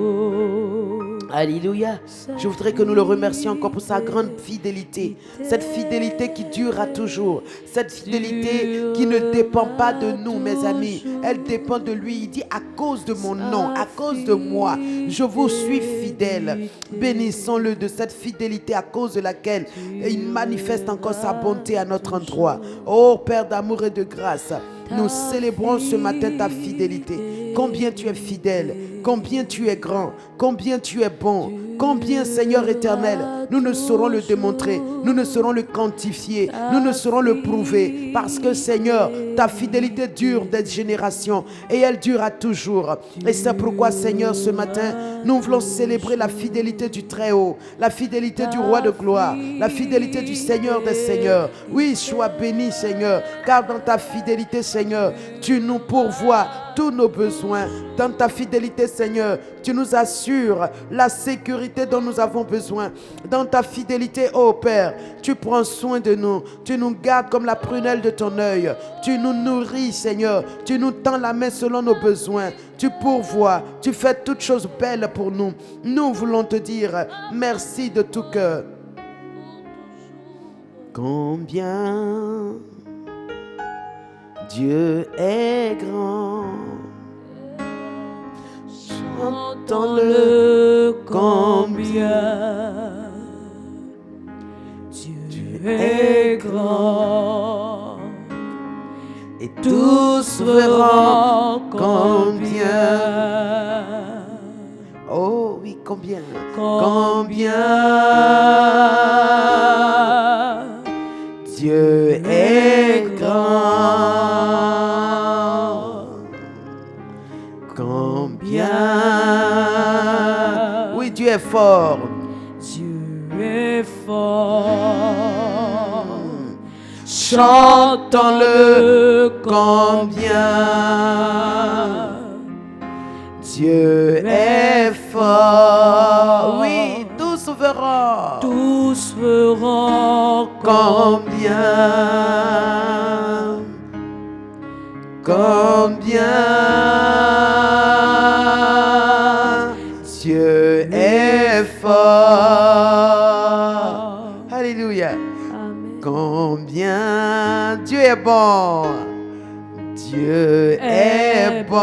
Alléluia. Je voudrais que nous le remercions encore pour sa grande fidélité. Cette fidélité qui durera toujours. Cette fidélité qui ne dépend pas de nous, mes amis. Elle dépend de lui. Il dit à cause de mon nom, à cause de moi, je vous suis fidèle. Bénissons-le de cette fidélité à cause de laquelle il manifeste encore sa bonté à notre endroit. Oh Père d'amour et de grâce, nous célébrons ce matin ta fidélité. Combien tu es fidèle, combien tu es grand, combien tu es bon, Combien, Seigneur éternel, nous ne saurons le démontrer, nous ne saurons le quantifier, nous ne saurons le prouver. Parce que, Seigneur, ta fidélité dure des générations et elle durera toujours. Et c'est pourquoi, Seigneur, ce matin, nous voulons célébrer la fidélité du Très-Haut, la fidélité du Roi de gloire, la fidélité du Seigneur des Seigneurs. Oui, sois béni, Seigneur, car dans ta fidélité, Seigneur, tu nous pourvois tous nos besoins. Dans ta fidélité, Seigneur, tu nous assures la sécurité dont nous avons besoin. Dans ta fidélité, ô Père, tu prends soin de nous. Tu nous gardes comme la prunelle de ton œil. Tu nous nourris, Seigneur. Tu nous tends la main selon nos besoins. Tu pourvois. Tu fais toutes choses belles pour nous. Nous voulons te dire merci de tout cœur. Combien Dieu est grand, chantons-le combien Dieu est grand, et tous verront combien. Oh oui, combien, Dieu est grand. Combien. Oui, Dieu est fort. Dieu est fort. Chantons-le combien. Dieu est fort. Oui, tous verront. Tous verront combien. Dieu est fort. Alléluia. Amen. Combien Dieu est bon. Dieu est bon.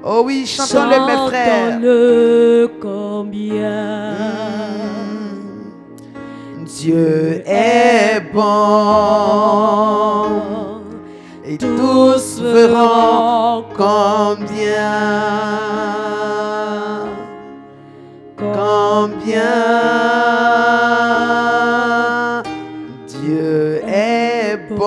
Oh oui, chantons-le mes frères. Chantons-le combien. Dieu est bon. Et tous verront combien. Dieu est bon.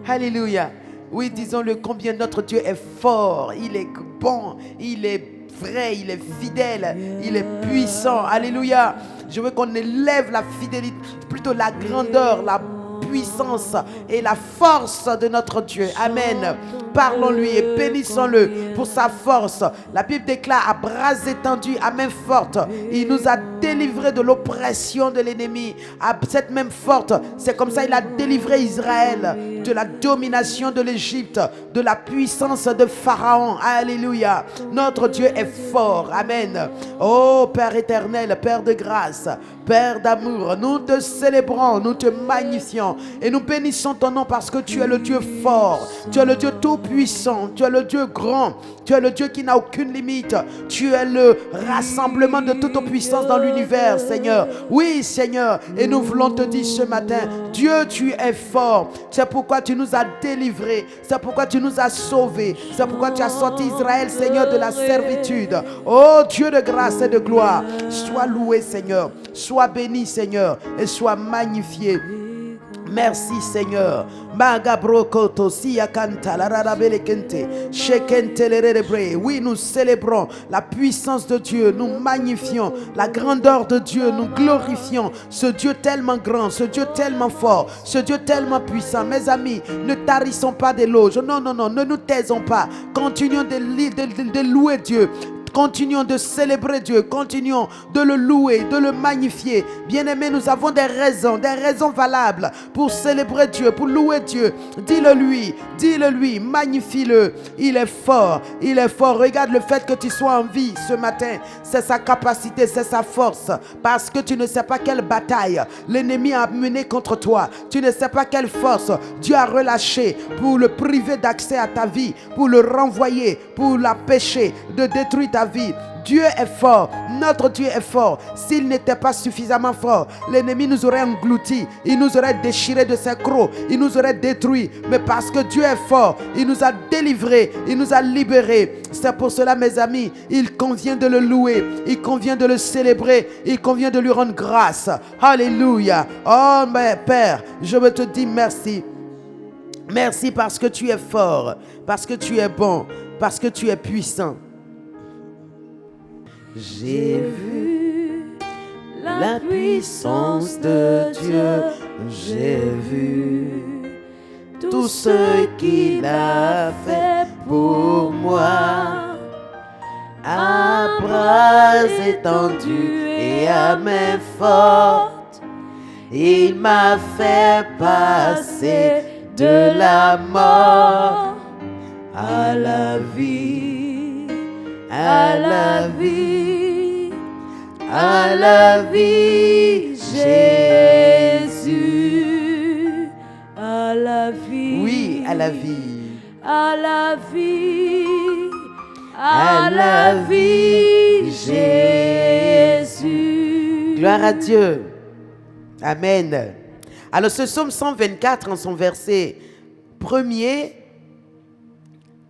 Alléluia. Oui, disons-le, combien notre Dieu est fort. Il est bon, il est vrai, il est fidèle, il est puissant. Alléluia. Je veux qu'on élève la fidélité, plutôt la grandeur, la puissance et la force de notre Dieu. Amen. Parlons-lui et bénissons-le pour sa force. La Bible déclare à bras étendus, à main forte, il nous a délivrés de l'oppression de l'ennemi. À cette même forte, c'est comme ça il a délivré Israël de la domination de l'Égypte, de la puissance de Pharaon. Alléluia. Notre Dieu est fort. Amen. Oh Père éternel, Père de grâce, Père d'amour, nous te célébrons, nous te magnifions et nous bénissons ton nom parce que tu es le Dieu fort, tu es le Dieu tout-puissant, tu es le Dieu grand, tu es le Dieu qui n'a aucune limite, tu es le rassemblement de toute puissance dans l'univers, Seigneur. Oui, Seigneur, et nous voulons te dire ce matin, Dieu, tu es fort, c'est pourquoi tu nous as délivrés, c'est pourquoi tu nous as sauvés, c'est pourquoi tu as sorti Israël, Seigneur, de la servitude. Oh Dieu de grâce et de gloire, sois loué, Seigneur, sois béni, Seigneur, et sois magnifié. Merci Seigneur. Oui, nous célébrons la puissance de Dieu. Nous magnifions la grandeur de Dieu. Nous glorifions ce Dieu tellement grand, ce Dieu tellement fort, ce Dieu tellement puissant. Mes amis, ne tarissons pas d'éloges. Non, non, non, ne nous taisons pas. Continuons de louer Dieu. Continuons de célébrer Dieu, continuons de le louer, de le magnifier. Bien-aimés, nous avons des raisons valables pour célébrer Dieu, pour louer Dieu. Dis-le lui, magnifie-le. Il est fort, il est fort. Regarde le fait que tu sois en vie ce matin, c'est sa capacité, c'est sa force. Parce que tu ne sais pas quelle bataille l'ennemi a menée contre toi. Tu ne sais pas quelle force Dieu a relâchée pour le priver d'accès à ta vie, pour le renvoyer, pour l'empêcher de détruire ta ta vie. Dieu est fort, notre Dieu est fort. S'il n'était pas suffisamment fort, l'ennemi nous aurait engloutis, il nous aurait déchirés de ses crocs, il nous aurait détruits. Mais parce que Dieu est fort, il nous a délivrés, il nous a libérés. C'est pour cela, mes amis, il convient de le louer, il convient de le célébrer, il convient de lui rendre grâce. Alléluia. Oh, mais Père, je veux te dire merci. Merci parce que tu es fort, parce que tu es bon, parce que tu es puissant. J'ai vu la puissance de Dieu, j'ai vu tout ce qu'il a fait pour moi. À bras étendus et à main forte, il m'a fait passer de la mort à la vie, à la vie, à la vie, Jésus, à la vie. Oui, à la vie, à la vie, à la vie, Jésus. Gloire à Dieu. Amen. Alors ce psaume 124 en son verset premier,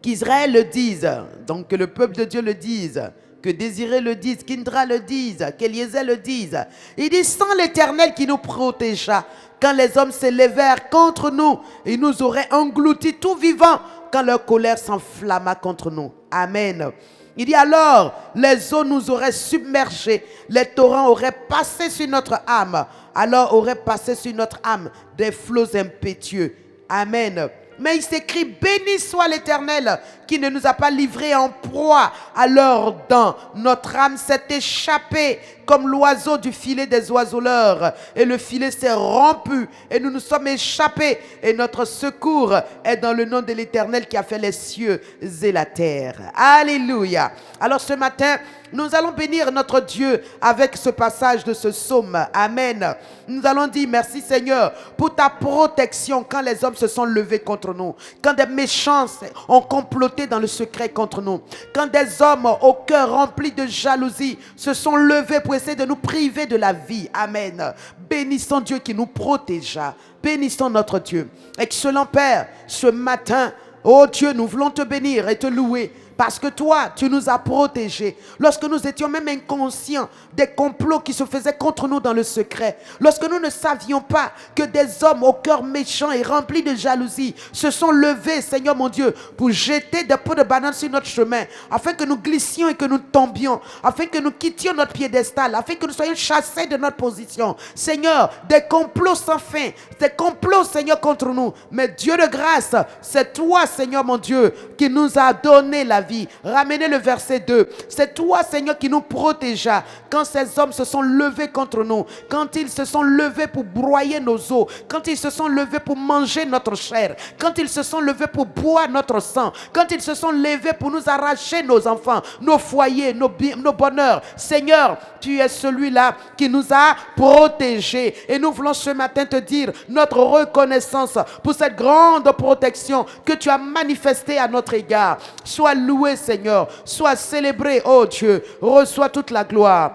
qu'Israël le dise, donc que le peuple de Dieu le dise, que Désiré le dise, qu'Indra le dise, qu'Eliezer le dise. Il dit, sans l'Éternel qui nous protégea, quand les hommes s'élevèrent contre nous, ils nous auraient engloutis tout vivants, quand leur colère s'enflamma contre nous. Amen. Il dit alors, les eaux nous auraient submergés, les torrents auraient passé sur notre âme, alors auraient passé sur notre âme des flots impétueux. Amen. Mais il s'écrit, béni soit l'Éternel qui ne nous a pas livrés en proie à leurs dents. Notre âme s'est échappée comme l'oiseau du filet des oiseleurs. Et le filet s'est rompu et nous nous sommes échappés. Et notre secours est dans le nom de l'Éternel qui a fait les cieux et la terre. Alléluia. Alors ce matin, nous allons bénir notre Dieu avec ce passage de ce psaume. Amen. Nous allons dire merci Seigneur pour ta protection quand les hommes se sont levés contre nous. Quand des méchants ont comploté dans le secret contre nous. Quand des hommes au cœur rempli de jalousie se sont levés pour essayer de nous priver de la vie. Amen. Bénissons Dieu qui nous protégea. Bénissons notre Dieu. Excellent Père, ce matin, oh Dieu, nous voulons te bénir et te louer. Parce que toi, tu nous as protégés. Lorsque nous étions même inconscients des complots qui se faisaient contre nous dans le secret. Lorsque nous ne savions pas que des hommes au cœur méchant et remplis de jalousie se sont levés, Seigneur mon Dieu, pour jeter des pots de banane sur notre chemin, afin que nous glissions et que nous tombions, afin que nous quittions notre piédestal, afin que nous soyons chassés de notre position. Seigneur, des complots sans fin, des complots, Seigneur, contre nous. Mais Dieu de grâce, c'est toi, Seigneur mon Dieu, qui nous a donné la vie. Ramenez le verset 2. C'est toi, Seigneur, qui nous protégea quand ces hommes se sont levés contre nous, quand ils se sont levés pour broyer nos os, quand ils se sont levés pour manger notre chair, quand ils se sont levés pour boire notre sang, quand ils se sont levés pour nous arracher nos enfants, nos foyers, nos bonheurs. Seigneur, tu es celui-là qui nous a protégés. Et nous voulons ce matin te dire notre reconnaissance pour cette grande protection que tu as manifestée à notre égard. Sois loué, Seigneur. Sois célébré, oh Dieu. Reçois toute la gloire.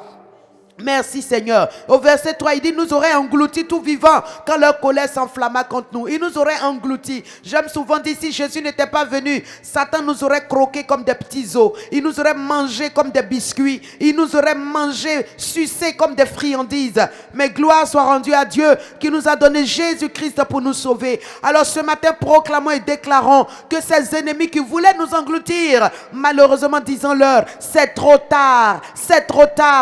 Merci Seigneur. Au verset 3, il dit, nous auraient engloutis tout vivant quand leur colère s'enflamma contre nous. Ils nous auraient engloutis. J'aime souvent dire, si Jésus n'était pas venu, Satan nous aurait croqués comme des petits os. Il nous aurait mangés comme des biscuits. Il nous aurait mangés, sucés comme des friandises. Mais gloire soit rendue à Dieu qui nous a donné Jésus-Christ pour nous sauver. Alors ce matin, proclamons et déclarons que ces ennemis qui voulaient nous engloutir, malheureusement disons-leur, c'est trop tard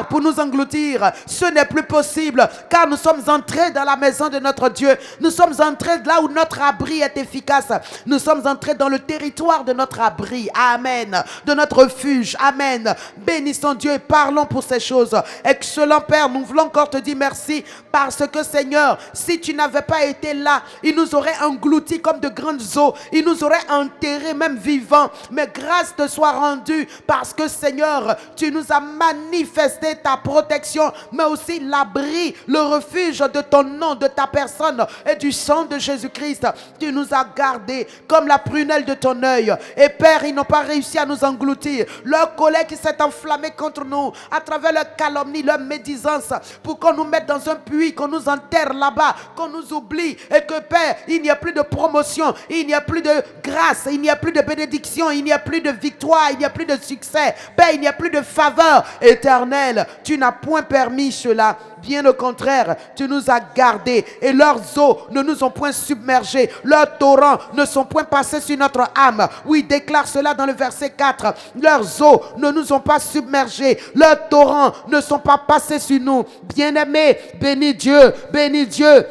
pour nous engloutir. Ce n'est plus possible car nous sommes entrés dans la maison de notre Dieu. Nous sommes entrés là où notre abri est efficace. Nous sommes entrés dans le territoire de notre abri. Amen. De notre refuge. Amen. Bénissons Dieu et parlons pour ces choses. Excellent Père, nous voulons encore te dire merci parce que Seigneur, si tu n'avais pas été là, il nous aurait engloutis comme de grandes eaux. Il nous aurait enterrés même vivants. Mais grâce te soit rendue parce que Seigneur, tu nous as manifesté ta protection protection, mais aussi l'abri, le refuge de ton nom, de ta personne et du sang de Jésus-Christ. Tu nous as gardés comme la prunelle de ton œil. Et Père, ils n'ont pas réussi à nous engloutir. Leur colère qui s'est enflammée contre nous à travers leur calomnie, leur médisance, pour qu'on nous mette dans un puits, qu'on nous enterre là-bas, qu'on nous oublie, et que Père, il n'y a plus de promotion, il n'y a plus de grâce, il n'y a plus de bénédiction, il n'y a plus de victoire, il n'y a plus de succès. Père, il n'y a plus de faveur éternelle. Tu n'as point permis cela. Bien au contraire, tu nous as gardés et leurs eaux ne nous ont point submergés. Leurs torrents ne sont point passés sur notre âme. Oui, déclare cela dans le verset 4. Leurs eaux ne nous ont pas submergés. Leurs torrents ne sont pas passés sur nous. Bien-aimés, bénis Dieu, bénis Dieu.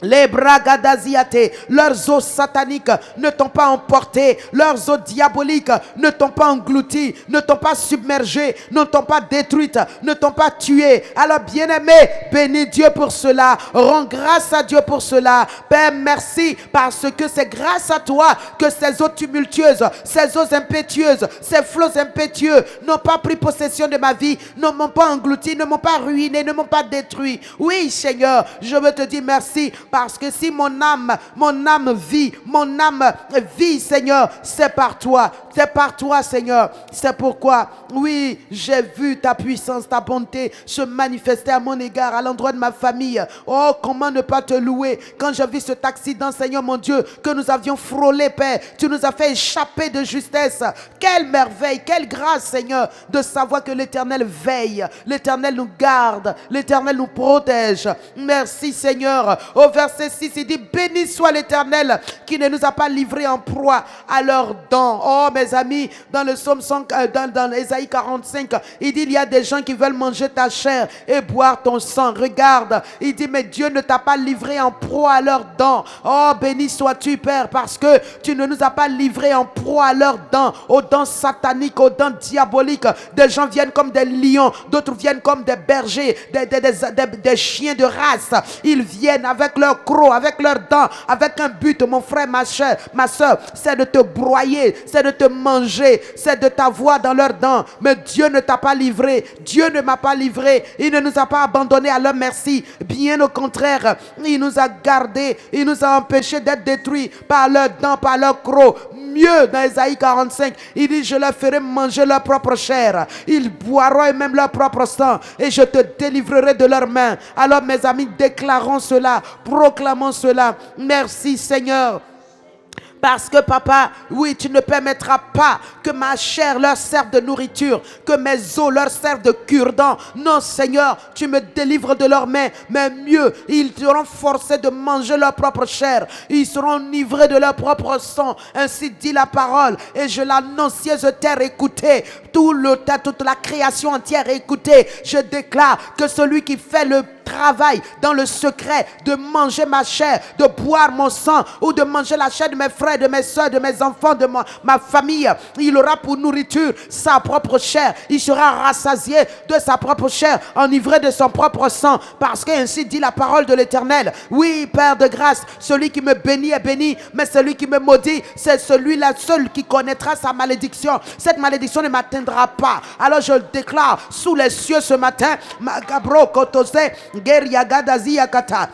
Les bragadaziate, leurs eaux sataniques ne t'ont pas emporté, leurs eaux diaboliques ne t'ont pas englouti, ne t'ont pas submergé, ne t'ont pas détruite, ne t'ont pas tué. Alors bien-aimé, bénis Dieu pour cela, rends grâce à Dieu pour cela. Père, merci parce que c'est grâce à toi que ces eaux tumultueuses, ces eaux impétueuses, ces flots impétueux n'ont pas pris possession de ma vie, ne m'ont pas englouti, ne m'ont pas ruiné, ne m'ont pas détruit. Oui Seigneur, je veux te dire merci. Parce que si mon âme vit, Seigneur, c'est par toi. C'est par toi, Seigneur. C'est pourquoi, oui, j'ai vu ta puissance, ta bonté se manifester à mon égard, à l'endroit de ma famille. Oh, comment ne pas te louer quand j'ai vu cet accident, Seigneur mon Dieu, que nous avions frôlé, Père. Tu nous as fait échapper de justesse. Quelle merveille, quelle grâce, Seigneur, de savoir que l'Éternel veille, l'Éternel nous garde, l'Éternel nous protège. Merci, Seigneur. Au verset 6, il dit, béni soit l'Éternel qui ne nous a pas livrés en proie à leurs dents. Oh, mes amis, dans le psaume 100, dans Ésaïe 45, il dit, il y a des gens qui veulent manger ta chair et boire ton sang. Regarde, il dit, mais Dieu ne t'a pas livré en proie à leurs dents. Oh, béni sois-tu, Père, parce que tu ne nous as pas livrés en proie à leurs dents, aux dents sataniques, aux dents diaboliques. Des gens viennent comme des lions, d'autres viennent comme des bergers, des chiens de race. Ils viennent avec leurs crocs, avec leurs dents, avec un but, mon frère, ma soeur, c'est de te broyer, c'est de te manger, c'est de t'avoir dans leurs dents. Mais Dieu ne t'a pas livré, Dieu ne m'a pas livré, il ne nous a pas abandonnés à leur merci. Bien au contraire, il nous a gardés, il nous a empêchés d'être détruits par leurs dents, par leurs crocs. Mieux, dans Ésaïe 45, il dit, je leur ferai manger leur propre chair, ils boiront même leur propre sang, et je te délivrerai de leurs mains. Alors mes amis, déclarons cela, proclamons cela. Merci Seigneur. Parce que papa, oui, tu ne permettras pas que ma chair leur serve de nourriture, que mes os leur servent de cure-dents. Non Seigneur, tu me délivres de leurs mains. Mais mieux, ils seront forcés de manger leur propre chair. Ils seront enivrés de leur propre sang. Ainsi dit la parole. Et je l'annonce, siège terre, écoutez. Toute la création entière, écoutez. Je déclare que celui qui fait le travail dans le secret de manger ma chair, de boire mon sang, ou de manger la chair de mes frères, de mes soeurs, de mes enfants, de ma famille, il aura pour nourriture sa propre chair. Il sera rassasié de sa propre chair, enivré de son propre sang, parce qu'ainsi dit la parole de l'Éternel. Oui, Père de grâce, celui qui me bénit est béni, mais celui qui me maudit, c'est celui-là seul qui connaîtra sa malédiction. Cette malédiction ne m'atteindra pas. Alors je déclare sous les cieux ce matin, Magabro Kotose, Geriagadazi Yakata.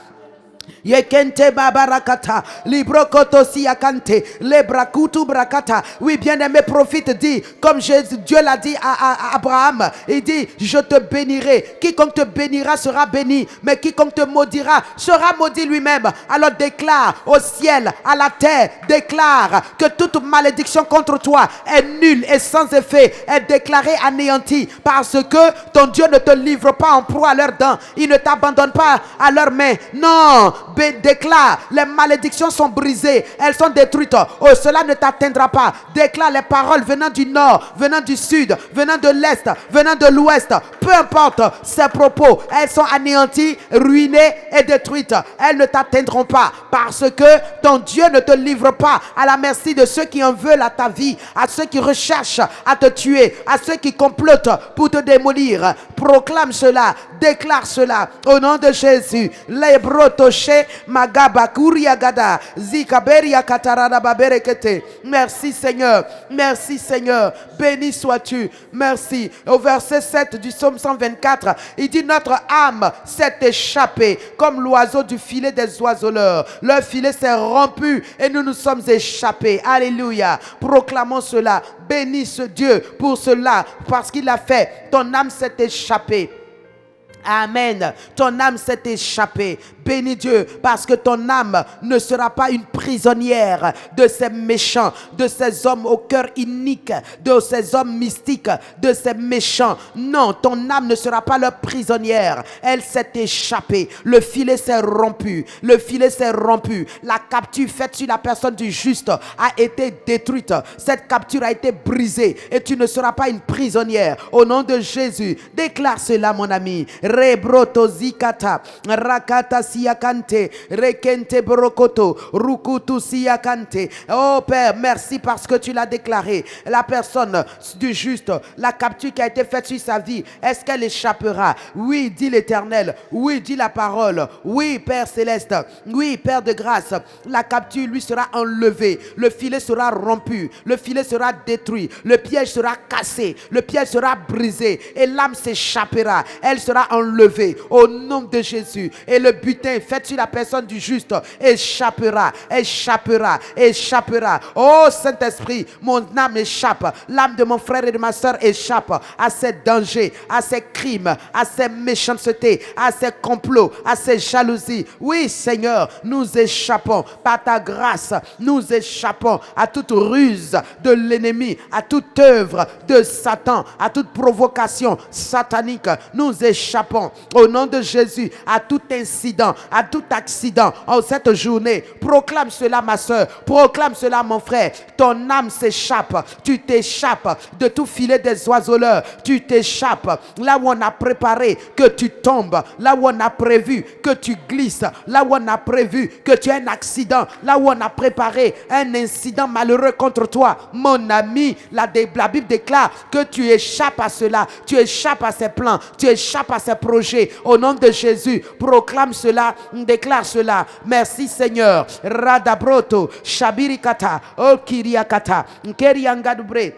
Yekente babarakata, libro kotosi yakante, lebrakutu brakata. Oui, bien-aimé, profite, dit, comme Dieu l'a dit à Abraham, il dit, je te bénirai. Quiconque te bénira sera béni, mais quiconque te maudira sera maudit lui-même. Alors déclare au ciel, à la terre, déclare que toute malédiction contre toi est nulle et sans effet, est déclarée anéantie, parce que ton Dieu ne te livre pas en proie à leurs dents, il ne t'abandonne pas à leurs mains. Non, déclare, les malédictions sont brisées, elles sont détruites. Oh, cela ne t'atteindra pas. Déclare les paroles venant du nord, venant du sud, venant de l'est, venant de l'ouest. Peu importe ces propos, elles sont anéanties, ruinées et détruites. Elles ne t'atteindront pas, parce que ton Dieu ne te livre pas à la merci de ceux qui en veulent à ta vie, à ceux qui recherchent à te tuer, à ceux qui complotent pour te démolir. Proclame cela. Déclare cela au nom de Jésus. Les brotoché magaba kuriagada zikaberia katarada baberekete. Merci Seigneur. Merci Seigneur. Béni sois-tu. Merci. Au verset 7 du psaume 124, il dit notre âme s'est échappée comme l'oiseau du filet des oiseleurs. Leur filet s'est rompu et nous nous sommes échappés. Alléluia. Proclamons cela. Bénis ce Dieu pour cela parce qu'il a fait. Ton âme s'est échappée. Amen. Ton âme s'est échappée. Bénis Dieu parce que ton âme ne sera pas une prisonnière de ces méchants, de ces hommes au cœur inique, de ces hommes mystiques, de ces méchants. Non, ton âme ne sera pas leur prisonnière. Elle s'est échappée. Le filet s'est rompu. Le filet s'est rompu. La capture faite sur la personne du juste a été détruite. Cette capture a été brisée et tu ne seras pas une prisonnière. Au nom de Jésus, déclare cela mon ami. Rebroto zikata rakata siakante rekente brokoto rukutu siakante. Oh Père, merci parce que tu l'as déclaré. La personne du juste, la capture qui a été faite sur sa vie, est-ce qu'elle échappera? Oui, dit l'Éternel. Oui, dit la parole. Oui, Père céleste. Oui, Père de grâce. La capture lui sera enlevée. Le filet sera rompu. Le filet sera détruit. Le piège sera cassé. Le piège sera brisé. Et l'âme s'échappera. Elle sera enlevée au nom de Jésus. Et le butin fait sur la personne du juste échappera, échappera, échappera. Oh Saint-Esprit, mon âme échappe. L'âme de mon frère et de ma soeur échappe à ces dangers, à ces crimes, à ces méchancetés, à ces complots, à ces jalousies. Oui Seigneur, nous échappons par ta grâce. Nous échappons à toute ruse de l'ennemi, à toute œuvre de Satan, à toute provocation satanique. Nous échappons au nom de Jésus à tout incident, à tout accident en cette journée. Proclame cela ma soeur, proclame cela mon frère. Ton âme s'échappe, tu t'échappes de tout filet des oiseleurs, tu t'échappes là où on a préparé que tu tombes, là où on a prévu que tu glisses, là où on a prévu que tu aies un accident, là où on a préparé un incident malheureux contre toi. Mon ami, la Bible déclare que tu échappes à cela, tu échappes à ses plans, tu échappes à ses projets. Au nom de Jésus, proclame cela, déclare cela. Merci Seigneur. Radabroto, Shabirikata, Okiriakata, Nkeriangadubre.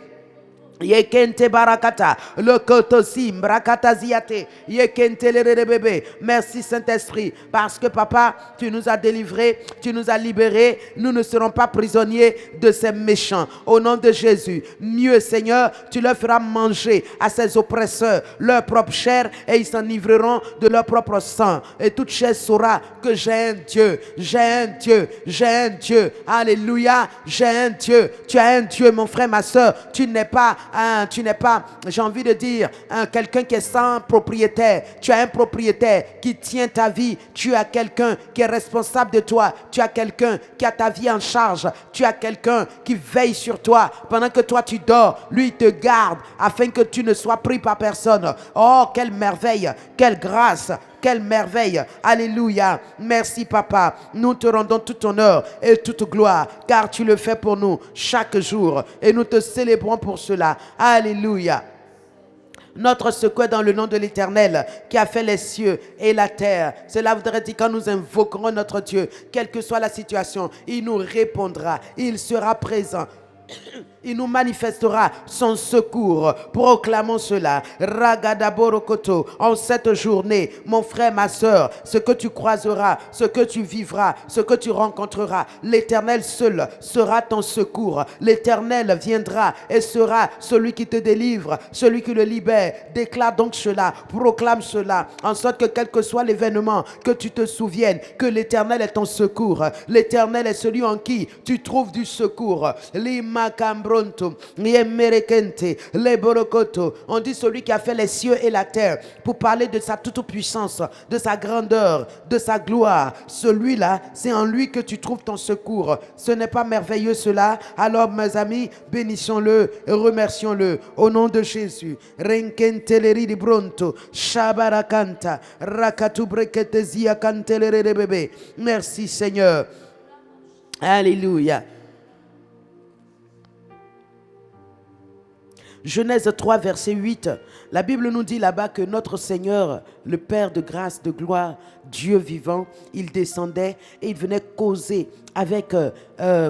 Yekente barakata, le kotosim, brakata ziate, yekente le bébé. Merci Saint-Esprit, parce que Papa, tu nous as délivrés, tu nous as libérés. Nous ne serons pas prisonniers de ces méchants. Au nom de Jésus, mieux Seigneur, tu leur feras manger à ces oppresseurs leur propre chair et ils s'enivreront de leur propre sang. Et toute chair saura que j'ai un Dieu, j'ai un Dieu, j'ai un Dieu. Alléluia, j'ai un Dieu. Tu as un Dieu, mon frère, ma soeur. Tu n'es pas, j'ai envie de dire, quelqu'un qui est sans propriétaire. Tu as un propriétaire qui tient ta vie. Tu as quelqu'un qui est responsable de toi. Tu as quelqu'un qui a ta vie en charge. Tu as quelqu'un qui veille sur toi. Pendant que toi tu dors, lui il te garde afin que tu ne sois pris par personne. Oh, quelle merveille, quelle grâce. Quelle merveille. Alléluia. Merci Papa. Nous te rendons tout honneur et toute gloire car tu le fais pour nous chaque jour et nous te célébrons pour cela. Alléluia. Notre secours est dans le nom de l'Éternel qui a fait les cieux et la terre. Cela voudrait dire quand nous invoquerons notre Dieu, quelle que soit la situation, il nous répondra, il sera présent. Il nous manifestera son secours. Proclamons cela. Ragadaborokoto. En cette journée, mon frère, ma soeur, ce que tu croiseras, ce que tu vivras, ce que tu rencontreras, l'Éternel seul sera ton secours. L'Éternel viendra et sera celui qui te délivre, celui qui le libère. Déclare donc cela, proclame cela, en sorte que quel que soit l'événement, que tu te souviennes que l'Éternel est ton secours. L'Éternel est celui en qui tu trouves du secours. On dit celui qui a fait les cieux et la terre pour parler de sa toute-puissance, de sa grandeur, de sa gloire. Celui-là, c'est en lui que tu trouves ton secours. Ce n'est pas merveilleux cela? Alors mes amis, bénissons-le et remercions-le au nom de Jésus. Merci Seigneur. Alléluia. Genèse 3, verset 8, la Bible nous dit là-bas que notre Seigneur, le Père de grâce, de gloire, Dieu vivant, il descendait et il venait causer avec,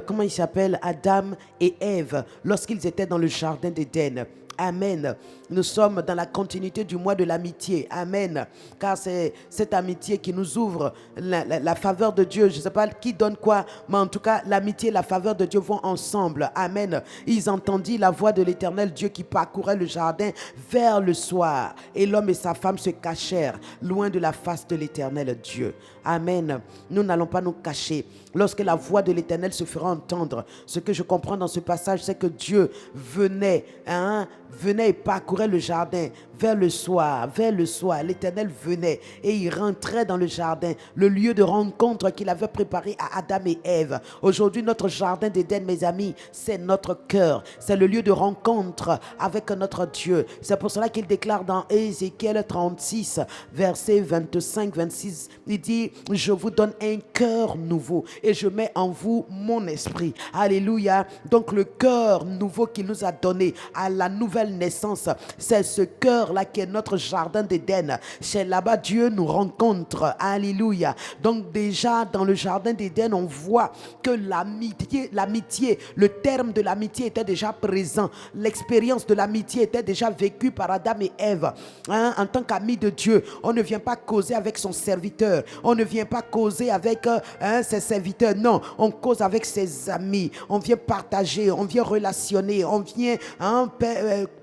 comment il s'appelle, Adam et Ève, lorsqu'ils étaient dans le jardin d'Éden. Amen. Nous sommes dans la continuité du mois de l'amitié. Amen. Car c'est cette amitié qui nous ouvre la faveur de Dieu. Je ne sais pas qui donne quoi, mais en tout cas, l'amitié et la faveur de Dieu vont ensemble. Amen. Ils entendirent la voix de l'Éternel Dieu qui parcourait le jardin vers le soir. Et l'homme et sa femme se cachèrent loin de la face de l'Éternel Dieu. Amen. Nous n'allons pas nous cacher. Lorsque la voix de l'Éternel se fera entendre, ce que je comprends dans ce passage, c'est que Dieu venait et parcourait le jardin vers le soir, l'Éternel venait et il rentrait dans le jardin, le lieu de rencontre qu'il avait préparé à Adam et Ève. Aujourd'hui, notre jardin d'Éden, mes amis, c'est notre cœur, c'est le lieu de rencontre avec notre Dieu. C'est pour cela qu'il déclare dans Ézéchiel 36, verset 25-26, il dit, je vous donne un cœur nouveau et je mets en vous mon esprit. Alléluia. Donc le cœur nouveau qu'il nous a donné à la nouvelle naissance, c'est ce cœur-là qui est notre jardin d'Éden. C'est là-bas Dieu nous rencontre. Alléluia. Donc déjà dans le jardin d'Éden, on voit que l'amitié, le terme de l'amitié était déjà présent. L'expérience de l'amitié était déjà vécue par Adam et Ève. En tant qu'amis de Dieu, on ne vient pas causer avec son serviteur. On ne vient pas causer avec ses serviteurs. Non, on cause avec ses amis. On vient partager, on vient relationner, on vient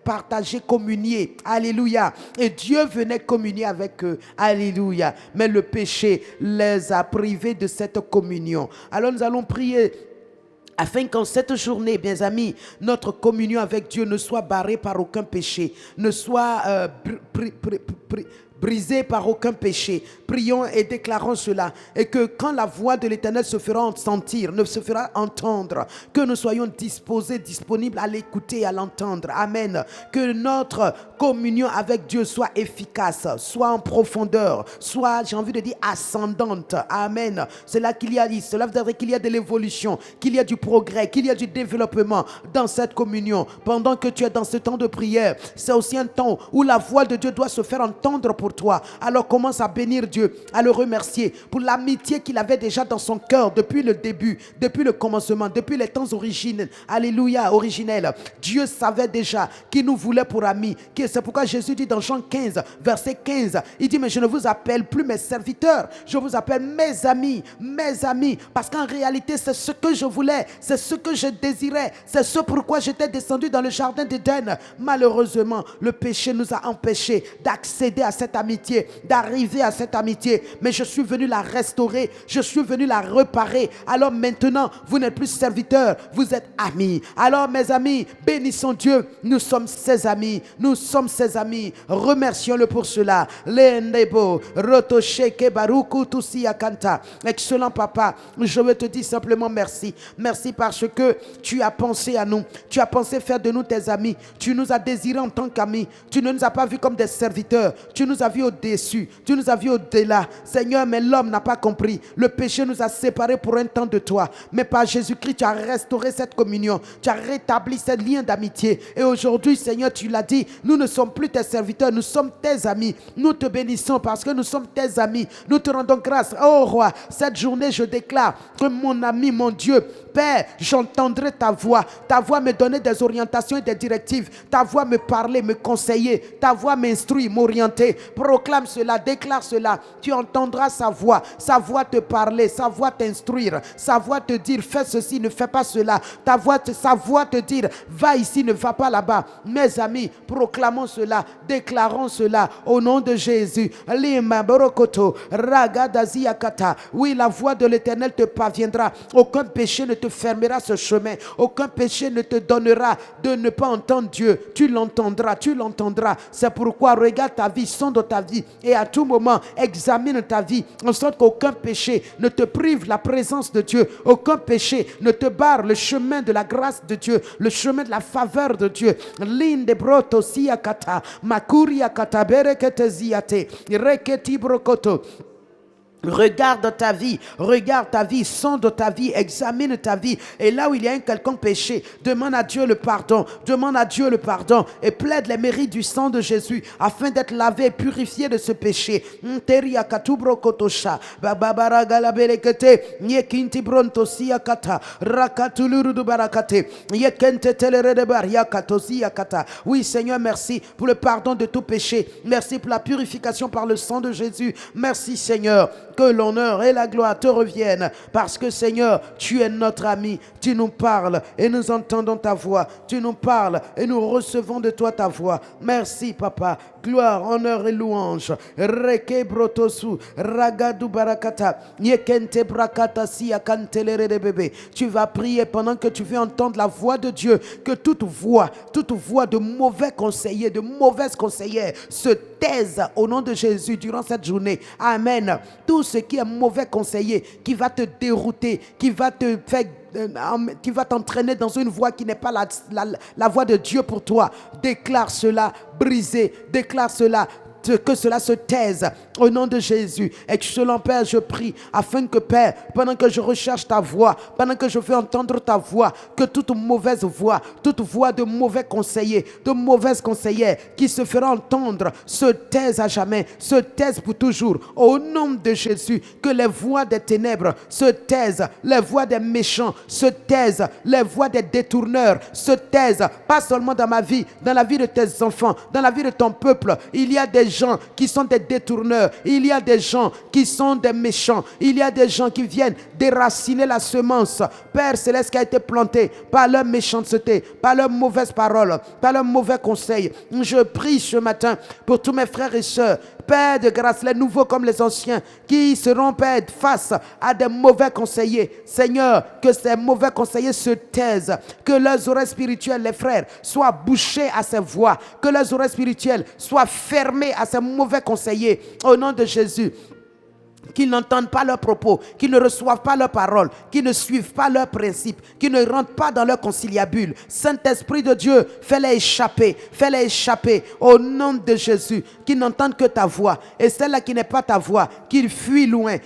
partager, communier. Alléluia. Et Dieu venait communier avec eux. Alléluia. Mais le péché les a privés de cette communion. Alors nous allons prier afin qu'en cette journée, bien amis, notre communion avec Dieu ne soit barrée par aucun péché, ne soit brisé par aucun péché. Prions et déclarons cela. Et que quand la voix de l'Éternel se fera sentir, ne se fera entendre, que nous soyons disposés, disponibles à l'écouter et à l'entendre. Amen. Que notre communion avec Dieu soit efficace, soit en profondeur, soit, j'ai envie de dire, ascendante. Amen. Cela veut dire qu'il y a de l'évolution, qu'il y a du progrès, qu'il y a du développement dans cette communion. Pendant que tu es dans ce temps de prière, c'est aussi un temps où la voix de Dieu doit se faire entendre pour toi. Alors commence à bénir Dieu, à le remercier pour l'amitié qu'il avait déjà dans son cœur depuis le début, depuis le commencement, depuis les temps originels. Alléluia, originels. Dieu savait déjà qu'il nous voulait pour amis. C'est pourquoi Jésus dit dans Jean 15, verset 15, il dit, mais je ne vous appelle plus mes serviteurs, je vous appelle mes amis, parce qu'en réalité c'est ce que je voulais, c'est ce que je désirais, c'est ce pourquoi j'étais descendu dans le jardin d'Éden. Malheureusement, le péché nous a empêchés d'accéder à cette amitié, d'arriver à cette amitié, mais je suis venu la restaurer, je suis venu la réparer. Alors maintenant, vous n'êtes plus serviteurs, vous êtes amis. Alors mes amis, bénissons Dieu, nous sommes ses amis, nous sommes ses amis, remercions-le pour cela. Excellent papa, je veux te dire simplement merci. Merci parce que tu as pensé à nous, tu as pensé faire de nous tes amis, tu nous as désirés en tant qu'amis, tu ne nous as pas vus comme des serviteurs, tu nous as vus au-dessus, tu nous as vus au-delà. Seigneur, mais l'homme n'a pas compris, le péché nous a séparés pour un temps de toi, mais par Jésus-Christ tu as restauré cette communion, tu as rétabli ce lien d'amitié. Et aujourd'hui Seigneur, tu l'as dit, nous ne sommes plus tes serviteurs, nous sommes tes amis. Nous te bénissons parce que nous sommes tes amis, nous te rendons grâce. Oh roi, cette journée je déclare que mon ami, mon Dieu, Père, j'entendrai ta voix me donner des orientations et des directives, ta voix me parler, me conseiller, ta voix m'instruire, m'orienter. Proclame cela, déclare cela, tu entendras sa voix te parler, sa voix t'instruire, sa voix te dire fais ceci, ne fais pas cela, sa voix te dire va ici, ne va pas là-bas. Mes amis, proclamons cela, déclarons cela au nom de Jésus. Oui, la voix de l'Éternel te parviendra, aucun péché ne te fermera ce chemin, aucun péché ne te donnera de ne pas entendre Dieu. Tu l'entendras. C'est pourquoi regarde ta vie, sonde ta vie et à tout moment examine ta vie en sorte qu'aucun péché ne te prive la présence de Dieu, aucun péché ne te barre le chemin de la grâce de Dieu, le chemin de la faveur de Dieu. Linde broto siakata makuria kata berekete ziate reketi brokoto. Regarde ta vie, sonde ta vie, examine ta vie. Et là où il y a un quelconque péché, demande à Dieu le pardon, et plaide les mérites du sang de Jésus afin d'être lavé et purifié de ce péché. Oui, Seigneur, merci pour le pardon de tout péché. Merci pour la purification par le sang de Jésus. Merci, Seigneur. Que l'honneur et la gloire te reviennent parce que Seigneur, tu es notre ami. Tu nous parles et nous entendons ta voix. Tu nous parles et nous recevons de toi ta voix. Merci Papa. Gloire, honneur et louange. Reke brotosu, ragadu barakata, yekente brakata si akantelere de bébé. Tu vas prier pendant que tu veux entendre la voix de Dieu. Que toute voix de mauvais conseillers, de mauvaises conseillères se taise au nom de Jésus durant cette journée. Amen. Tout ce qui est mauvais conseiller, qui va te dérouter, qui va te faire, qui va t'entraîner dans une voie qui n'est pas la voie de Dieu pour toi, déclare cela brisé, déclare cela, que cela se taise au nom de Jésus. Excellent Père, je prie afin que Père, pendant que je recherche ta voix, pendant que je veux entendre ta voix, que toute mauvaise voix, toute voix de mauvais conseillers, de mauvaises conseillères qui se feront entendre se taise à jamais, se taise pour toujours au nom de Jésus. Que les voix des ténèbres se taisent, les voix des méchants se taisent, les voix des détourneurs se taisent, pas seulement dans ma vie, dans la vie de tes enfants, dans la vie de ton peuple. Il y a des gens qui sont des détourneurs, il y a des gens qui sont des méchants, il y a des gens qui viennent déraciner la semence, Père Céleste, qui a été plantée par leur méchanceté, par leurs mauvaises paroles, par leurs mauvais conseils. Je prie ce matin pour tous mes frères et sœurs, Père de grâce, les nouveaux comme les anciens, qui seront, Père, face à des mauvais conseillers. Seigneur, que ces mauvais conseillers se taisent, que leurs oreilles spirituelles, les frères, soient bouchées à ces voix, que leurs oreilles spirituelles soient fermées à ces mauvais conseillers. Au nom de Jésus. Qu'ils n'entendent pas leurs propos, qu'ils ne reçoivent pas leurs paroles, qu'ils ne suivent pas leurs principes, qu'ils ne rentrent pas dans leur conciliabule. Saint-Esprit de Dieu, fais-les échapper au nom de Jésus, qu'ils n'entendent que ta voix. Et celle-là qui n'est pas ta voix, qu'ils fuient loin,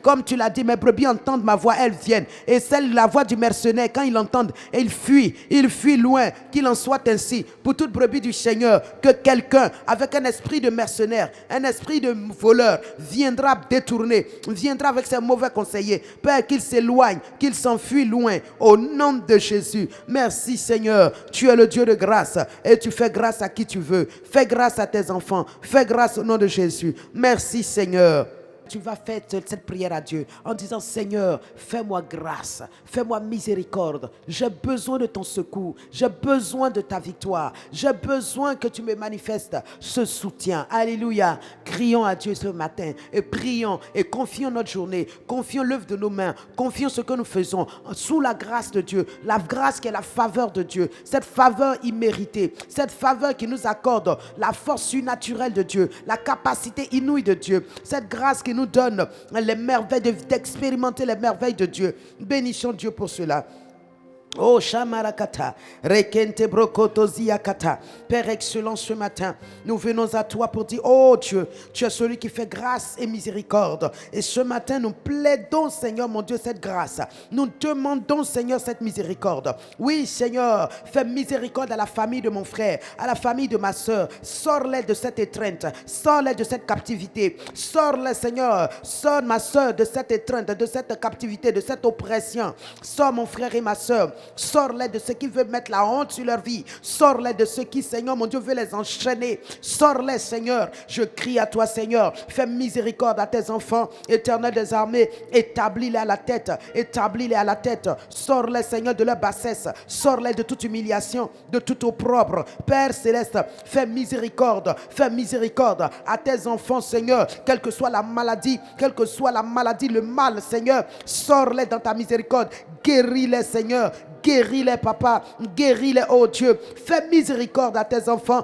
Comme tu l'as dit, mes brebis entendent ma voix, elles viennent. Et la voix du mercenaire, quand ils l'entendent, ils fuient loin. Qu'il en soit ainsi pour toute brebis du Seigneur, que quelqu'un avec un esprit de mercenaire, un esprit de voleur, viendra détourner, viendra avec ses mauvais conseillers. Père, qu'il s'éloigne, qu'il s'enfuit loin au nom de Jésus. Merci Seigneur, tu es le Dieu de grâce et tu fais grâce à qui tu veux. Fais grâce à tes enfants, fais grâce au nom de Jésus. Merci Seigneur. Tu vas faire cette prière à Dieu en disant: Seigneur, fais-moi grâce, fais-moi miséricorde. J'ai besoin de ton secours, j'ai besoin de ta victoire, j'ai besoin que tu me manifestes ce soutien. Alléluia. Crions à Dieu ce matin et prions et confions notre journée, confions l'œuvre de nos mains, confions ce que nous faisons sous la grâce de Dieu, la grâce qui est la faveur de Dieu, cette faveur imméritée, cette faveur qui nous accorde la force surnaturelle de Dieu, la capacité inouïe de Dieu, cette grâce qui nous donne les merveilles, d'expérimenter les merveilles de Dieu. Bénissons Dieu pour cela. Oh Shamarakata, Rekente Brokotoziakata. Père excellent, ce matin, nous venons à toi pour dire: oh Dieu, tu es celui qui fait grâce et miséricorde. Et ce matin, nous plaidons, Seigneur mon Dieu, cette grâce. Nous demandons, Seigneur, cette miséricorde. Oui, Seigneur, fais miséricorde à la famille de mon frère, à la famille de ma soeur. Sors-les de cette étreinte, sors-les de cette captivité. Sors-les, Seigneur, sors ma soeur de cette étreinte, de cette captivité, de cette oppression. Sors mon frère et ma soeur. Sors-les de ceux qui veulent mettre la honte sur leur vie. Sors-les de ceux qui, Seigneur mon Dieu, veut les enchaîner. Sors-les, Seigneur. Je crie à toi, Seigneur. Fais miséricorde à tes enfants. Éternel des armées, établis-les à la tête. Établis-les à la tête. Sors-les, Seigneur, de leur bassesse. Sors-les de toute humiliation, de tout opprobre. Père céleste, fais miséricorde. Fais miséricorde à tes enfants, Seigneur. Quelle que soit la maladie, le mal, Seigneur. Sors-les dans ta miséricorde. Guéris-les, Seigneur. Guéris-les, papa. Guéris-les, oh Dieu. Fais miséricorde à tes enfants.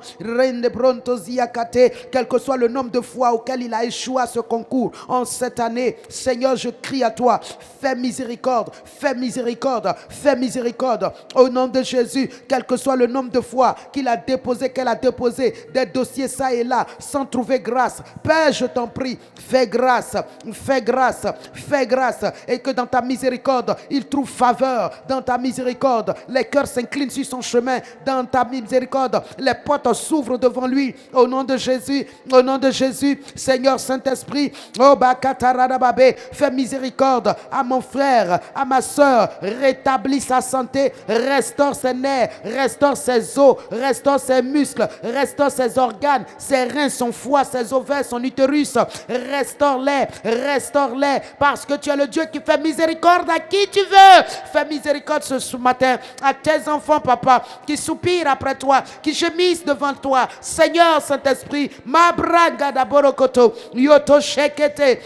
Quel que soit le nombre de fois auquel il a échoué à ce concours en cette année, Seigneur, je crie à toi. Fais miséricorde. Fais miséricorde. Fais miséricorde. Au nom de Jésus, quel que soit le nombre de fois qu'il a déposé, qu'elle a déposé des dossiers ça et là sans trouver grâce. Père, je t'en prie, fais grâce. Fais grâce. Fais grâce. Et que dans ta miséricorde, il trouve faveur. Dans ta miséricorde, les cœurs s'inclinent sur son chemin. Dans ta miséricorde, les portes s'ouvrent devant lui. Au nom de Jésus, au nom de Jésus, Seigneur Saint-Esprit, oh Bakatarababé, fais miséricorde à mon frère, à ma soeur, rétablis sa santé, restaure ses nerfs, restaure ses os, restaure ses muscles, restaure ses organes, ses reins, son foie, ses ovaires, son utérus, restaure-les, restaure-les, parce que tu es le Dieu qui fait miséricorde à qui tu veux. Fais miséricorde ce matin à tes enfants, papa, qui soupirent après toi, qui gémissent devant toi. Seigneur Saint-Esprit, ma braga da borokoto, yoto shekete.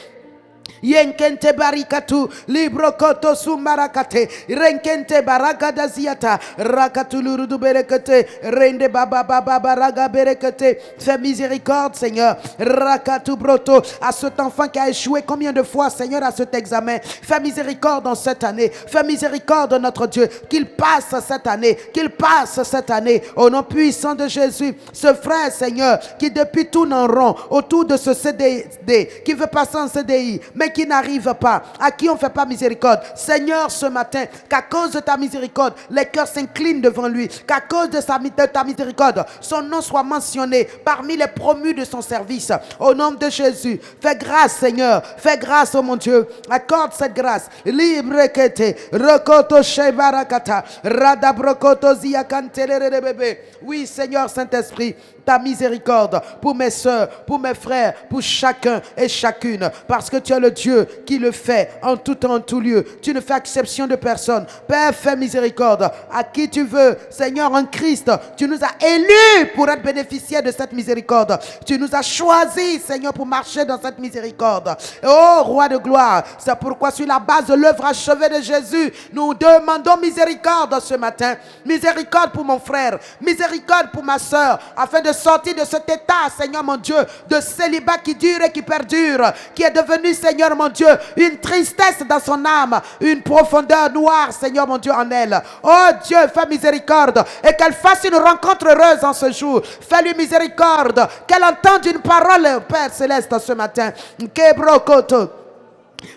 Yenkente barikatu librokoto sumarakate renkente baragada ziata rakatulurudu berekete rende baba baba baraga berekete. Fais miséricorde, Seigneur, rakatu broto, à cet enfant qui a échoué combien de fois, Seigneur, à cet examen. Fais miséricorde dans cette année. Fais miséricorde, notre Dieu, qu'il passe cette année, qu'il passe cette année au nom puissant de Jésus. Ce frère, Seigneur, qui depuis tout en rond autour de ce CDD, qui veut passer en CDI mais qui n'arrive pas, à qui on ne fait pas miséricorde. Seigneur, ce matin, qu'à cause de ta miséricorde, les cœurs s'inclinent devant lui, qu'à cause de ta miséricorde, son nom soit mentionné parmi les promus de son service. Au nom de Jésus, fais grâce, Seigneur, fais grâce, oh mon Dieu, accorde cette grâce. Libre kete, rokoto shebarakata, radabrokoto ziakantelere bébé. Oui, Seigneur Saint-Esprit, ta miséricorde pour mes soeurs, pour mes frères, pour chacun et chacune, parce que tu es le Dieu qui le fait en tout temps, en tout lieu. Tu ne fais exception de personne. Père, fais miséricorde à qui tu veux. Seigneur, en Christ, tu nous as élus pour être bénéficiaires de cette miséricorde. Tu nous as choisis, Seigneur, pour marcher dans cette miséricorde. Oh, Roi de gloire, c'est pourquoi sur la base de l'œuvre achevée de Jésus, nous demandons miséricorde ce matin. Miséricorde pour mon frère, miséricorde pour ma soeur, afin de sortir de cet état, Seigneur mon Dieu, de célibat qui dure et qui perdure, qui est devenu, Seigneur mon Dieu, une tristesse dans son âme, une profondeur noire, Seigneur mon Dieu, en elle. Oh Dieu, fais miséricorde et qu'elle fasse une rencontre heureuse en ce jour. Fais-lui miséricorde, qu'elle entende une parole, Père Céleste, ce matin. Kebrokoto.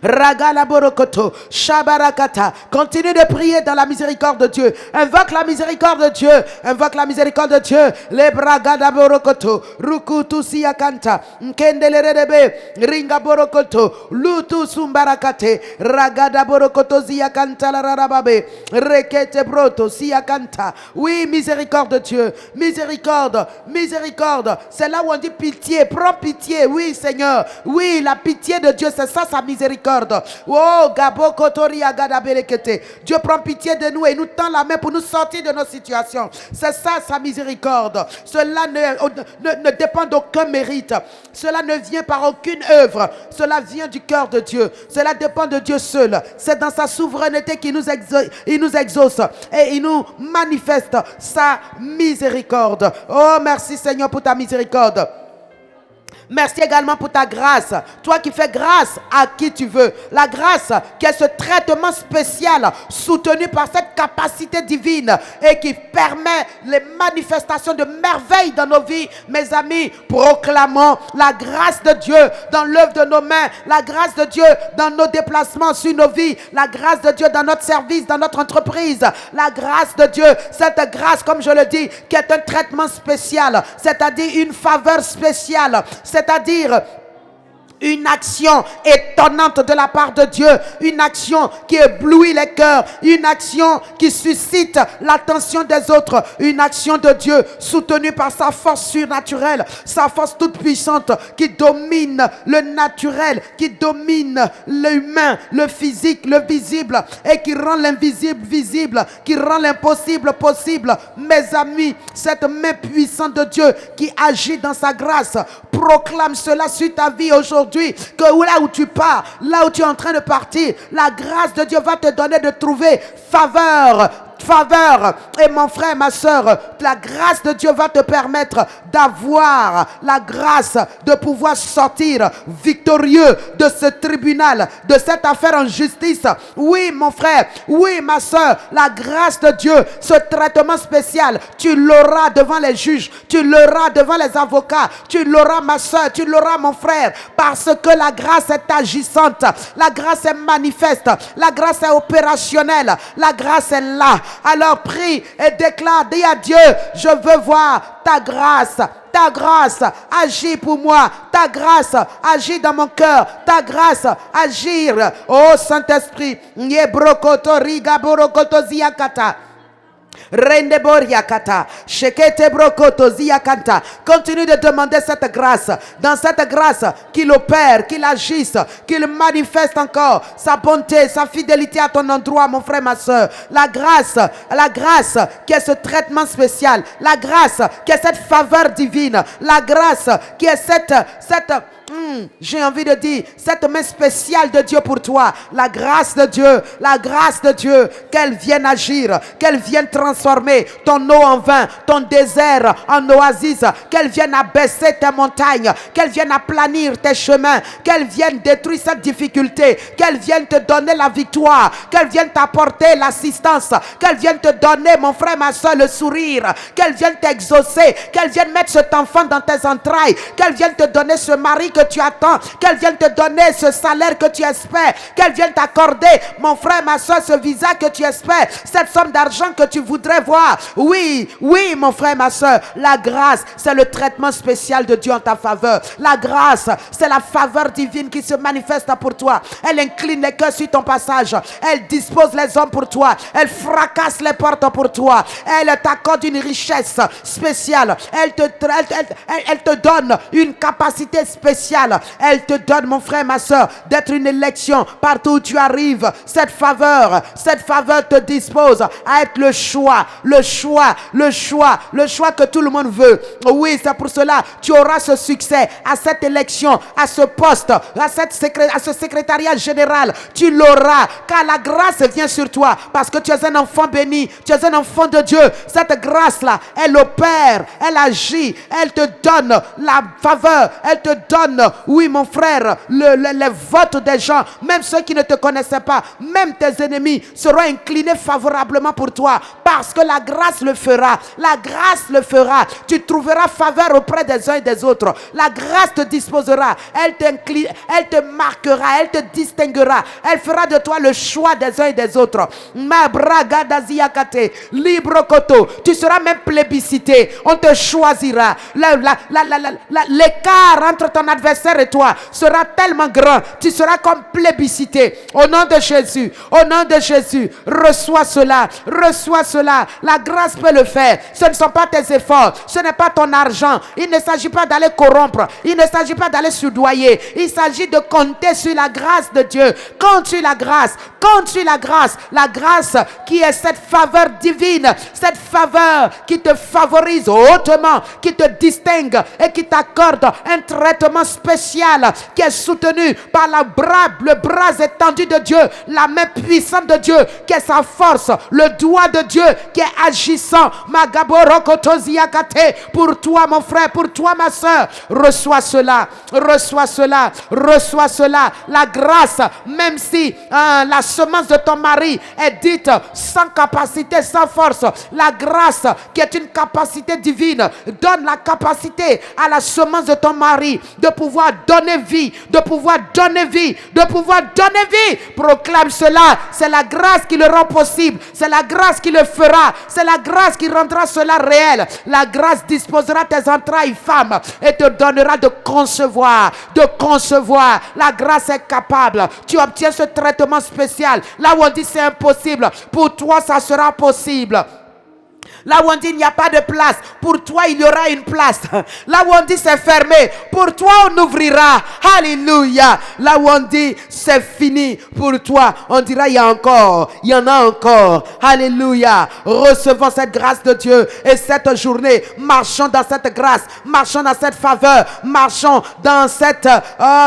Ragala borokoto, shabarakata. Continue de prier dans la miséricorde de Dieu. Invoque la miséricorde de Dieu. Invoque la miséricorde de Dieu. Le bragada borokoto, rukutu siakanta, nkendelerebe, ringa borokoto, lutu sumbarakate, ragada borokoto siakanta la rarababe, rekete broto siakanta. Oui, miséricorde de Dieu. Miséricorde, miséricorde. C'est là où on dit pitié. Prends pitié. Oui, Seigneur. Oui, la pitié de Dieu, c'est ça sa miséricorde. Oh, Gabo Kotoria Gadabelekete. Dieu prend pitié de nous et nous tend la main pour nous sortir de nos situations. C'est ça sa miséricorde. Cela ne dépend d'aucun mérite. Cela ne vient par aucune œuvre. Cela vient du cœur de Dieu. Cela dépend de Dieu seul. C'est dans sa souveraineté qu'il nous exauce et il nous manifeste sa miséricorde. Oh, merci Seigneur pour ta miséricorde. Merci également pour ta grâce. Toi qui fais grâce à qui tu veux. La grâce qui est ce traitement spécial soutenu par cette capacité divine et qui permet les manifestations de merveilles dans nos vies. Mes amis, proclamons la grâce de Dieu dans l'œuvre de nos mains. La grâce de Dieu dans nos déplacements sur nos vies. La grâce de Dieu dans notre service, dans notre entreprise. La grâce de Dieu, cette grâce, comme je le dis, qui est un traitement spécial, c'est-à-dire une faveur spéciale, c'est-à-dire une action étonnante de la part de Dieu, une action qui éblouit les cœurs, une action qui suscite l'attention des autres, une action de Dieu soutenue par sa force surnaturelle, sa force toute puissante qui domine le naturel, qui domine l'humain, le physique, le visible et qui rend l'invisible visible, qui rend l'impossible possible. Mes amis, cette main puissante de Dieu qui agit dans sa grâce, proclame cela sur ta vie aujourd'hui. Que là où tu pars, là où tu es en train de partir, la grâce de Dieu va te donner de trouver faveur, faveur. Et mon frère, ma soeur, la grâce de Dieu va te permettre d'avoir la grâce de pouvoir sortir victorieux de ce tribunal, de cette affaire en justice. Oui, mon frère, oui, ma soeur, la grâce de Dieu, ce traitement spécial, tu l'auras devant les juges, tu l'auras devant les avocats, tu l'auras, ma soeur, tu l'auras, mon frère, parce que la grâce est agissante, la grâce est manifeste, la grâce est opérationnelle, la grâce est là. Alors prie et déclare, dis à Dieu, je veux voir ta grâce. Ta grâce, agis pour moi. Ta grâce, agis dans mon cœur. Ta grâce, agir. Oh Saint-Esprit. Nyebrokoto riga borokoto ziakata. Rende boriakata, shekete brokoto ziakanta. Continue de demander cette grâce. Dans cette grâce, qu'il opère, qu'il agisse, qu'il manifeste encore sa bonté, sa fidélité à ton endroit, mon frère, ma soeur. La grâce qui est ce traitement spécial. La grâce qui est cette faveur divine. La grâce qui est cette j'ai envie de dire, cette main spéciale de Dieu pour toi. La grâce de Dieu, qu'elle vienne agir, qu'elle vienne transformer ton eau en vin, ton désert en oasis, qu'elle vienne abaisser tes montagnes, qu'elle vienne aplanir tes chemins, qu'elle vienne détruire cette difficulté, qu'elle vienne te donner la victoire, qu'elle vienne t'apporter l'assistance, qu'elle vienne te donner, mon frère, ma soeur, le sourire, qu'elle vienne t'exaucer, qu'elle vienne mettre cet enfant dans tes entrailles, qu'elle vienne te donner ce mari que tu attends, qu'elle vienne te donner ce salaire que tu espères, qu'elle vienne t'accorder, mon frère, ma soeur, ce visa que tu espères, cette somme d'argent que tu voudrais voir. Oui, mon frère, ma soeur, la grâce, c'est le traitement spécial de Dieu en ta faveur. La grâce, c'est la faveur divine qui se manifeste pour toi. Elle incline les cœurs sur ton passage. Elle dispose les hommes pour toi. Elle fracasse les portes pour toi. Elle t'accorde une richesse spéciale. Elle te donne une capacité spéciale. Elle te donne, mon frère, ma soeur, d'être une élection partout où tu arrives. Cette faveur te dispose à être le choix que tout le monde veut. Oui, c'est pour cela tu auras ce succès à cette élection, à ce poste, à ce secrétariat général. Tu l'auras car la grâce vient sur toi parce que tu es un enfant béni, tu es un enfant de Dieu. Cette grâce-là, elle opère, elle agit, elle te donne la faveur, elle te donne, oui mon frère, les votes des gens, même ceux qui ne te connaissaient pas, même tes ennemis seront inclinés favorablement pour toi parce que la grâce le fera. La grâce le fera. Tu trouveras faveur auprès des uns et des autres. La grâce te disposera. Elle te marquera. Elle te distinguera. Elle fera de toi le choix des uns et des autres. Ma braga daziakate, libre koto. Tu seras même plébiscité. On te choisira. L'écart entre ton adversaire et toi sera tellement grand. Tu seras comme plébiscité. Au nom de Jésus. Au nom de Jésus. Reçois cela. Reçois cela. La grâce peut le faire. Ce ne sont pas tes efforts. Ce n'est pas ton argent. Il ne s'agit pas d'aller corrompre. Il ne s'agit pas d'aller soudoyer. Il s'agit de compter sur la grâce de Dieu. Compte sur la grâce. Compte sur la grâce. La grâce qui est cette faveur divine. Cette faveur qui te favorise hautement. Qui te distingue et qui t'accorde un traitement spécial qui est soutenu par le bras étendu de Dieu. La main puissante de Dieu qui est sa force. Le doigt de Dieu qui est agissant. Pour toi, mon frère, pour toi, ma soeur, reçois cela, reçois cela, reçois cela. La grâce, même si la semence de ton mari est dite sans capacité, sans force, la grâce qui est une capacité divine donne la capacité à la semence de ton mari de pouvoir donner vie, de pouvoir donner vie, de pouvoir donner vie. Proclame cela. C'est la grâce qui le rend possible. C'est la grâce qui le fera. C'est la grâce qui rendra cela réel. La grâce disposera tes entrailles, femme, et te donnera de concevoir. De concevoir. La grâce est capable. Tu obtiens ce traitement spécial. Là où on dit c'est impossible, pour toi ça sera possible. Là où on dit il n'y a pas de place, pour toi il y aura une place. Là où on dit c'est fermé, pour toi on ouvrira. Alléluia. Là où on dit c'est fini, pour toi on dira il y a encore, il y en a encore. Alléluia. Recevons cette grâce de Dieu et cette journée, marchons dans cette grâce, marchons dans cette faveur, marchons dans cette,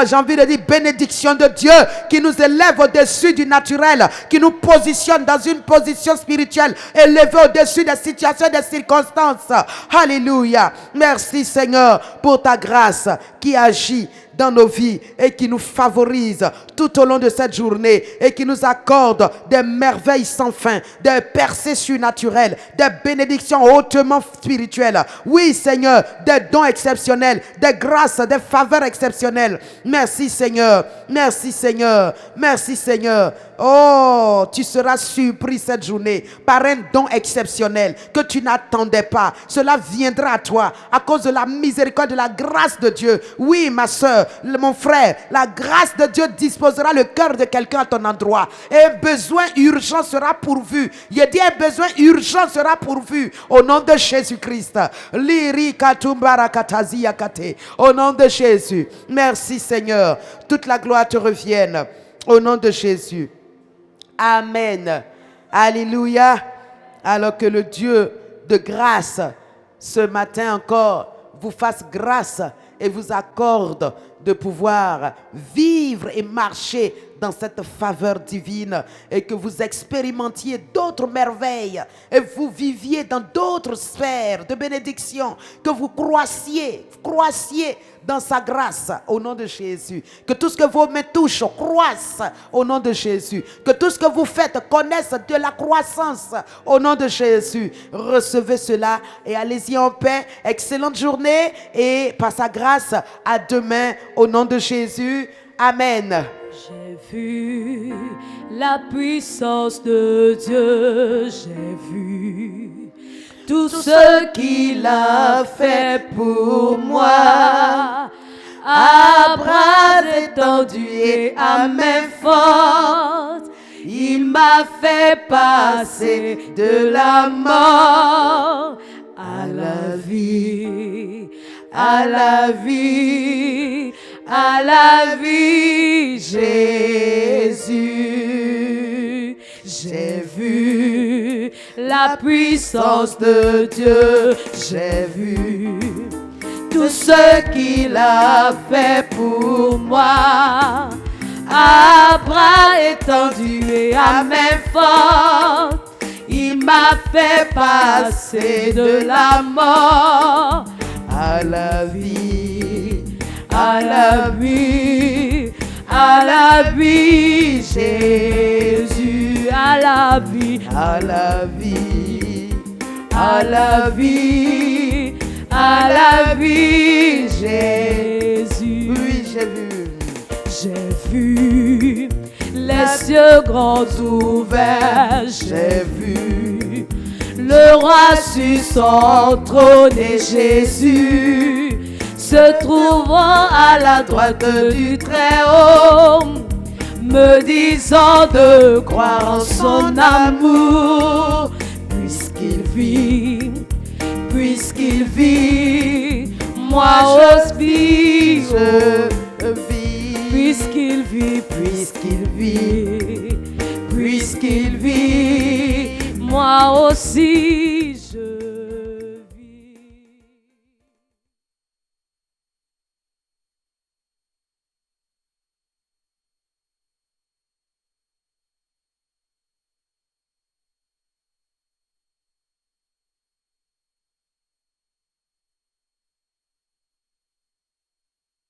j'ai envie de dire, bénédiction de Dieu qui nous élève au-dessus du naturel, qui nous positionne dans une position spirituelle, élevée au-dessus des situations, des circonstances. Alléluia. Merci Seigneur pour ta grâce qui agit dans nos vies et qui nous favorise tout au long de cette journée et qui nous accorde des merveilles sans fin, des percées surnaturelles, des bénédictions hautement spirituelles. Oui Seigneur, des dons exceptionnels, des grâces, des faveurs exceptionnelles. Merci Seigneur, merci Seigneur, merci Seigneur. Oh, tu seras surpris cette journée par un don exceptionnel que tu n'attendais pas. Cela viendra à toi à cause de la miséricorde, de la grâce de Dieu. Oui, ma soeur, mon frère, la grâce de Dieu disposera le cœur de quelqu'un à ton endroit. Et un besoin urgent sera pourvu. Il dit un besoin urgent sera pourvu au nom de Jésus-Christ. Au nom de Jésus. Merci Seigneur. Toute la gloire te revienne. Au nom de Jésus. Amen. Alléluia. Alors que le Dieu de grâce, ce matin encore, vous fasse grâce et vous accorde de pouvoir vivre et marcher dans cette faveur divine et que vous expérimentiez d'autres merveilles et vous viviez dans d'autres sphères de bénédiction, que vous croissiez dans sa grâce au nom de Jésus. Que tout ce que vos mains touchent croisse au nom de Jésus. Que tout ce que vous faites connaisse de la croissance au nom de Jésus. Recevez cela et allez-y en paix. Excellente journée et par sa grâce, à demain au nom de Jésus. Amen. J'ai vu la puissance de Dieu, j'ai vu tout ce qu'il a fait pour moi. À bras étendus et à main forte, il m'a fait passer de la mort à la vie, à la vie, à la vie, Jésus. J'ai vu la puissance de Dieu, j'ai vu tout ce qu'il a fait pour moi. À bras étendus et à main forte, il m'a fait passer de la mort à la vie, à la vie, à la vie, Jésus, à la vie, à la vie, à la vie, à la vie, Jésus. Oui, j'ai vu. J'ai vu les cieux grands ouverts, j'ai vu le roi sur son trône et Jésus se trouvant à la droite du Très-Haut, me disant de croire en son amour, puisqu'il vit, moi aussi je vis, puisqu'il vit, moi aussi